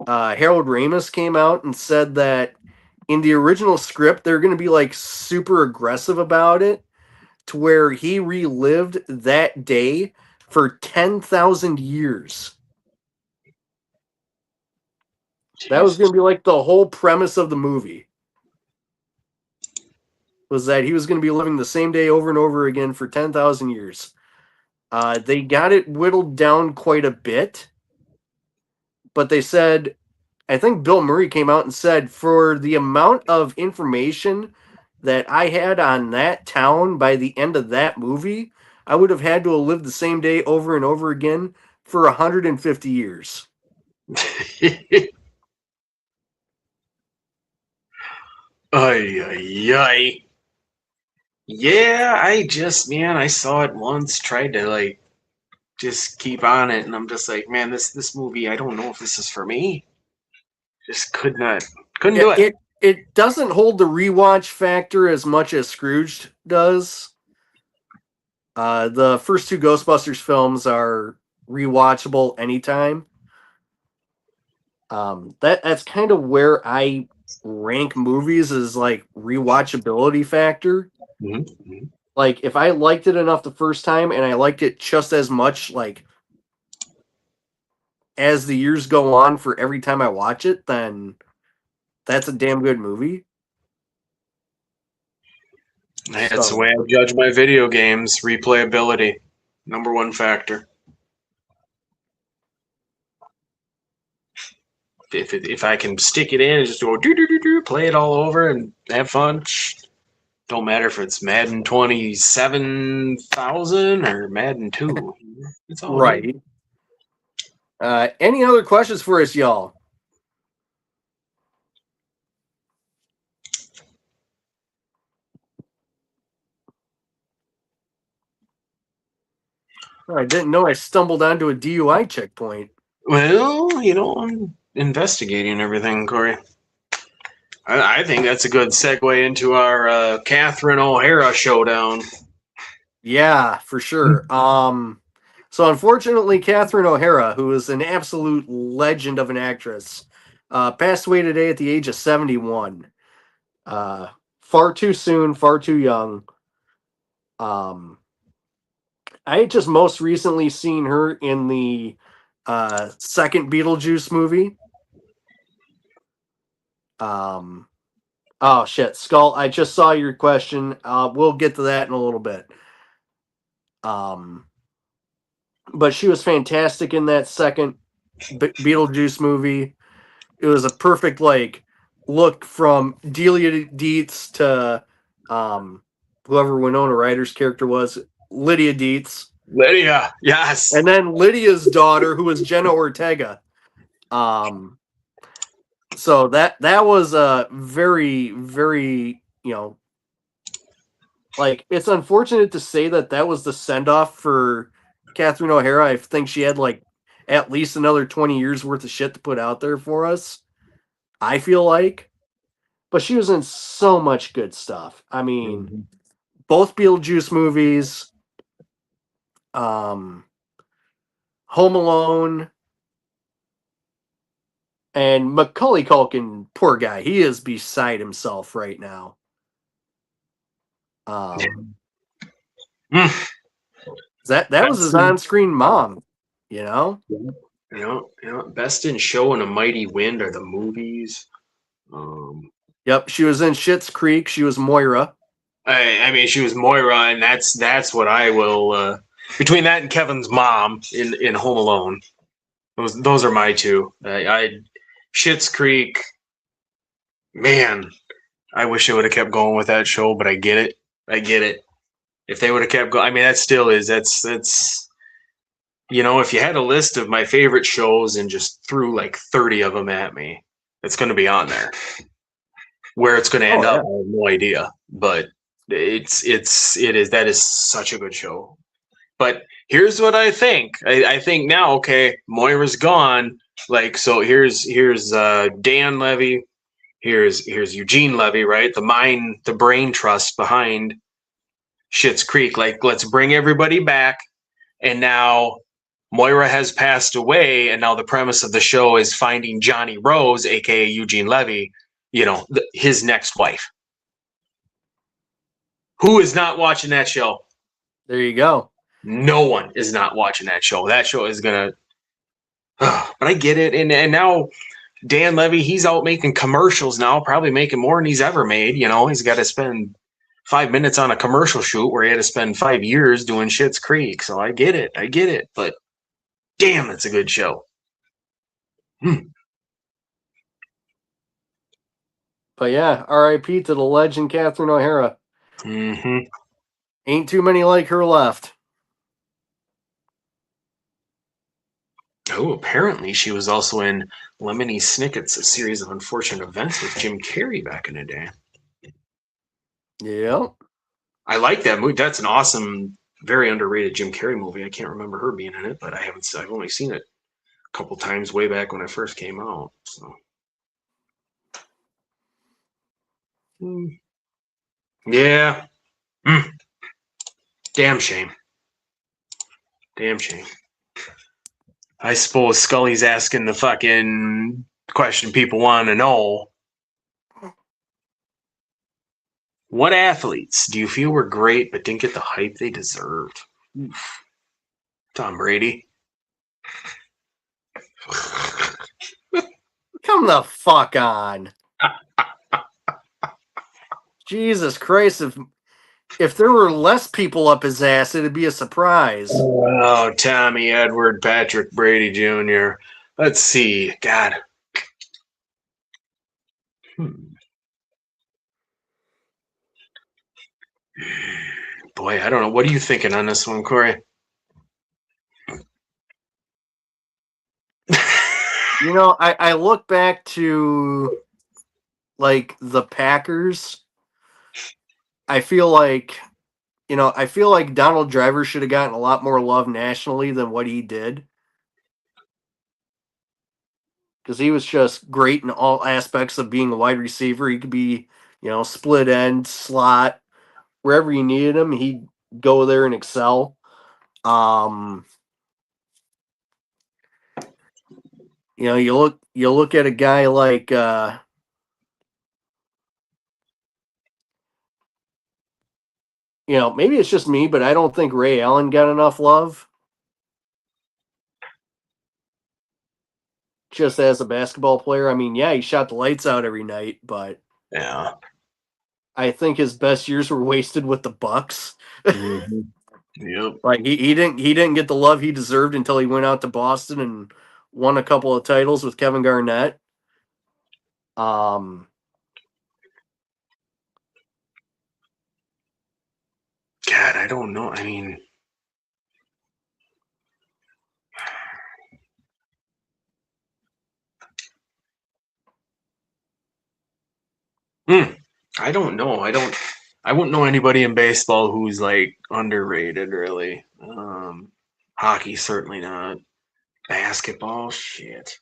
Harold Ramis came out and said that in the original script, they're going to be like super aggressive about it, to where he relived that day for 10,000 years. That was going Jesus. to be like the whole premise of the movie. Was that he was going to be living the same day over and over again for 10,000 years. They got it whittled down quite a bit, but they said, I think Bill Murray came out and said, for the amount of information that I had on that town by the end of that movie, I would have had to have lived the same day over and over again for 150 years. Ay, ay, ay. Yeah, I saw it once, tried to like just keep on it, and I'm just like, man, this movie, I don't know if this is for me. Just couldn't Yeah, do it. it doesn't hold the rewatch factor as much as Scrooged does. The first two Ghostbusters films are rewatchable anytime. That's kind of where I rank movies, is like rewatchability factor. Mm-hmm. Like if I liked it enough the first time and I liked it just as much like as the years go on for every time I watch it, then that's a damn good movie. That's the way So I judge my video games. Replayability, number one factor. If I can stick it in and just go do, play it all over and have fun, don't matter if it's Madden 27,000 or Madden 2. It's all good. right. Any other questions for us, y'all? I didn't know I stumbled onto a DUI checkpoint. Well, I'm investigating everything, Corey. I think that's a good segue into our Catherine O'Hara showdown. Yeah, for sure. So unfortunately, Catherine O'Hara, who is an absolute legend of an actress, passed away today at the age of 71. Uh, Far too soon, far too young. Um, I had just most recently seen her in the second Beetlejuice movie. Um, oh shit, Skull! I just saw your question. We'll get to that in a little bit. Um, but she was fantastic in that second Beetlejuice movie. It was a perfect like look from Delia Dietz to whoever Winona Ryder's character was, Lydia Dietz, Lydia, yes. and then Lydia's daughter, who was Jenna Ortega. Um, so that was a very very like, it's unfortunate to say that was the send off for Catherine O'Hara. I think she had like at least another 20 years worth of shit to put out there for us. I feel like, but she was in so much good stuff. I mean, Mm-hmm. both Beetlejuice movies, um, Home Alone, and Macaulay Culkin. Poor guy, he is beside himself right now. Um, Mm. that was I've his seen, on-screen mom, you know. Best in Show and A Mighty Wind are the movies. Yep, she was in Schitt's Creek. She was Moira. I mean, she was Moira, and that's what I will. Between that and Kevin's mom in Home Alone, those are my two. I Schitt's Creek, man. I wish they would have kept going with that show, but I get it. I get it. If they would have kept going, I mean, that still is. That's if you had a list of my favorite shows and just threw like 30 of them at me, it's going to be on there. Where it's going to end up, I have no idea. But it is that is such a good show. But here's what I think. I think now, okay, Moira's gone. Like, so here's Dan Levy, here's Eugene Levy, right? The brain trust behind Schitt's Creek. Like, let's bring everybody back. And now Moira has passed away, and now the premise of the show is finding Johnny Rose, aka Eugene Levy, his next wife. Who is not watching that show? There you go. No one is not watching that show. That show is gonna. But I get it, and now Dan Levy, he's out making commercials now, probably making more than he's ever made. He's got to spend 5 minutes on a commercial shoot where he had to spend 5 years doing Schitt's Creek. So I get it. But damn, it's a good show. But yeah, R.I.P. to the legend Catherine O'Hara. Mm-hmm. Ain't too many like her left. Oh, apparently she was also in Lemony Snicket's A Series of Unfortunate Events with Jim Carrey back in the day. Yeah. I like that movie. That's an awesome, very underrated Jim Carrey movie. I can't remember her being in it, but I've only seen it a couple times way back when it first came out. So. Yeah. Damn shame. I suppose Scully's asking the fucking question people want to know. What athletes do you feel were great but didn't get the hype they deserved? Oof. Tom Brady. Come the fuck on. Jesus Christ, if there were less people up his ass, it'd be a surprise. Oh, Tommy Edward Patrick Brady Jr. Let's see. God. Boy, I don't know. What are you thinking on this one, Corey? I look back to like the Packers. I feel like Donald Driver should have gotten a lot more love nationally than what he did. Because he was just great in all aspects of being a wide receiver. He could be, split end, slot, wherever you needed him, he'd go there and excel. You look at a guy like maybe it's just me, but I don't think Ray Allen got enough love. Just as a basketball player. I mean, yeah, he shot the lights out every night, but yeah, I think his best years were wasted with the Bucks. Mm-hmm. Yep. Like he didn't get the love he deserved until he went out to Boston and won a couple of titles with Kevin Garnett. God, I don't know. I mean, I don't know. I wouldn't know anybody in baseball who's like underrated, really. Hockey, certainly not. Basketball, shit.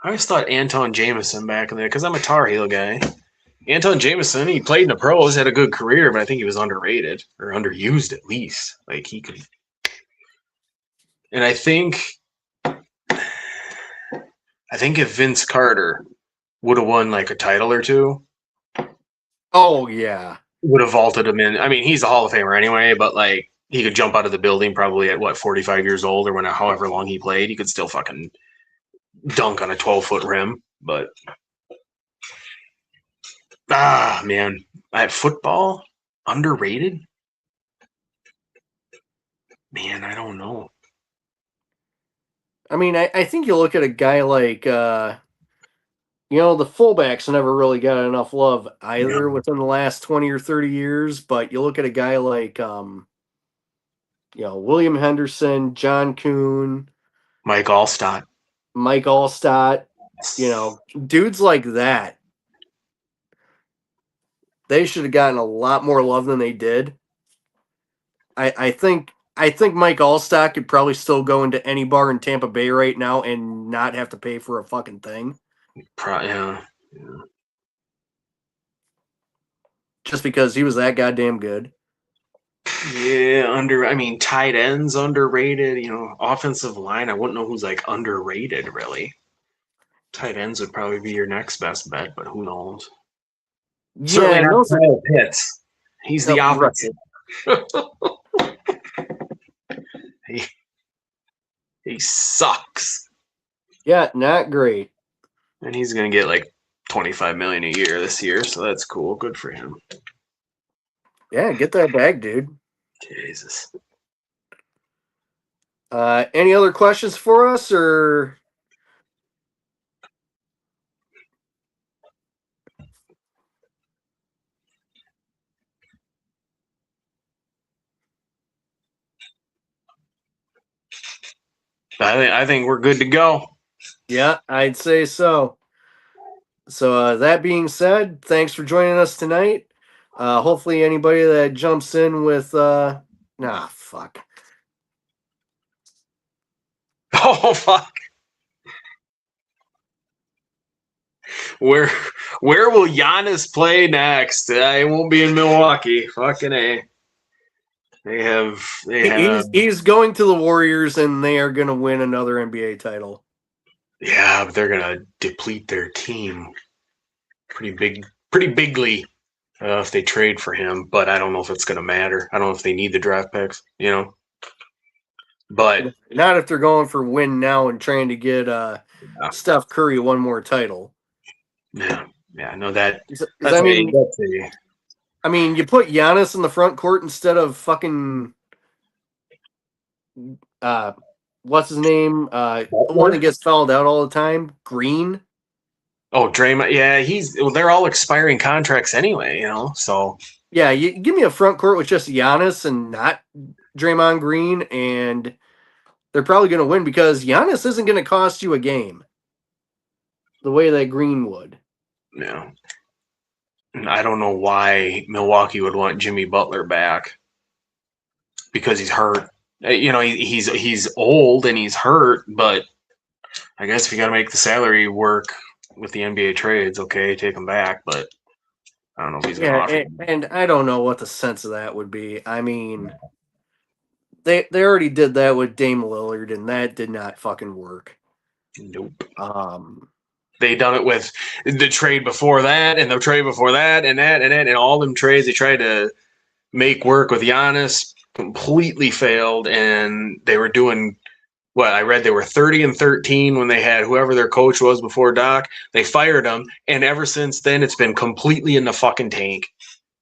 I always thought Anton Jameson back in there, because I'm a Tar Heel guy. Anton Jameson, he played in the pros, had a good career, but I think he was underrated or underused at least. Like he could. And I think if Vince Carter would have won like a title or two. Oh yeah. Would have vaulted him in. I mean, he's a Hall of Famer anyway, but like he could jump out of the building probably at what 45 years old or however long he played. He could still fucking dunk on a 12-foot rim. But man, at football underrated. Man, I don't know. I mean, I think you look at a guy like, the fullbacks never really got enough love either within the last 20 or 30 years. But you look at a guy like, William Henderson, John Kuhn, Mike Allstott. Mike Allstott, dudes like that. They should have gotten a lot more love than they did. I think Mike Allstott could probably still go into any bar in Tampa Bay right now and not have to pay for a fucking thing. Yeah. Just because he was that goddamn good. Yeah, tight ends underrated. Offensive line, I wouldn't know who's like underrated really. Tight ends would probably be your next best bet, but who knows? Yeah, certainly not Kyle Pitts. He's the opposite. He sucks. Yeah, not great. And he's gonna get like $25 million a year this year, so that's cool. Good for him. Yeah, get that bag, dude. Jesus. Any other questions for us, or? I think we're good to go. Yeah, I'd say so. So that being said, thanks for joining us tonight. Hopefully anybody that jumps in with fuck. Oh fuck. Where will Giannis play next? It won't be in Milwaukee. Fucking A. He's going to the Warriors and they are going to win another NBA title. Yeah, but they're going to deplete their team pretty bigly if they trade for him, but I don't know if it's going to matter. I don't know if they need the draft picks, But not if they're going for win now and trying to get Steph Curry one more title. Yeah, I know that. I mean, you put Giannis in the front court instead of fucking what's his name? The one that gets fouled out all the time, Green. Oh, Draymond. Yeah, they're all expiring contracts anyway, So yeah, you give me a front court with just Giannis and not Draymond Green, and they're probably going to win because Giannis isn't going to cost you a game the way that Green would. Yeah. I don't know why Milwaukee would want Jimmy Butler back because he's hurt. He's old and he's hurt, but I guess if you got to make the salary work with the NBA trades, okay, take him back. But I don't know if he's going to offer him. And I don't know what the sense of that would be. I mean, they already did that with Dame Lillard, and that did not fucking work. Nope. They done it with the trade before that, and the trade before that, and that, and all them trades they tried to make work with Giannis completely failed, and they were doing what I read they were 30-13 when they had whoever their coach was before Doc. They fired him, and ever since then it's been completely in the fucking tank.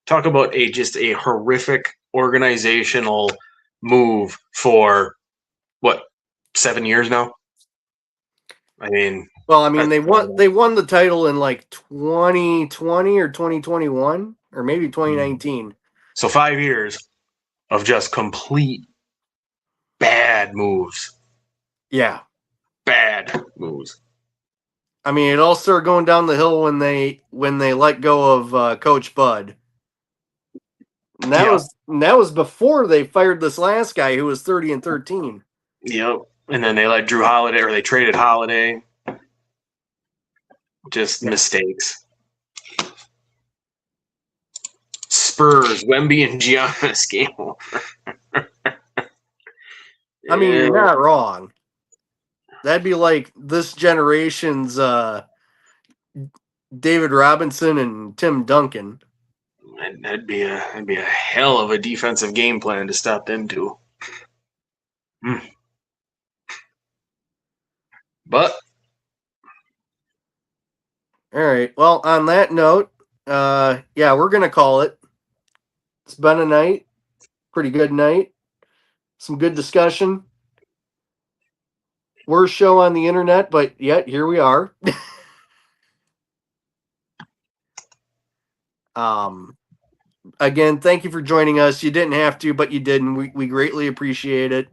Talk about just a horrific organizational move for what 7 years now. I mean, they won the title in like 2020 or 2021 or maybe 2019. So 5 years of just complete bad moves. Yeah. Bad moves. I mean, it all started going down the hill when they let go of Coach Bud. And that was before they fired this last guy who was 30-13. Yep. And then they let Drew Holiday, or they traded Holiday. Just mistakes. Spurs, Wemby and Giannis game over. I mean, you're not wrong. That'd be like this generation's David Robinson and Tim Duncan. That'd be a hell of a defensive game plan to stop them two. But All right. Well, on that note, yeah, we're gonna call it. It's been a night, pretty good night. Some good discussion. Worst show on the internet, but yet here we are. Again, thank you for joining us. You didn't have to, but you did, and we greatly appreciate it.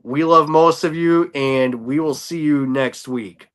We love most of you, and we will see you next week.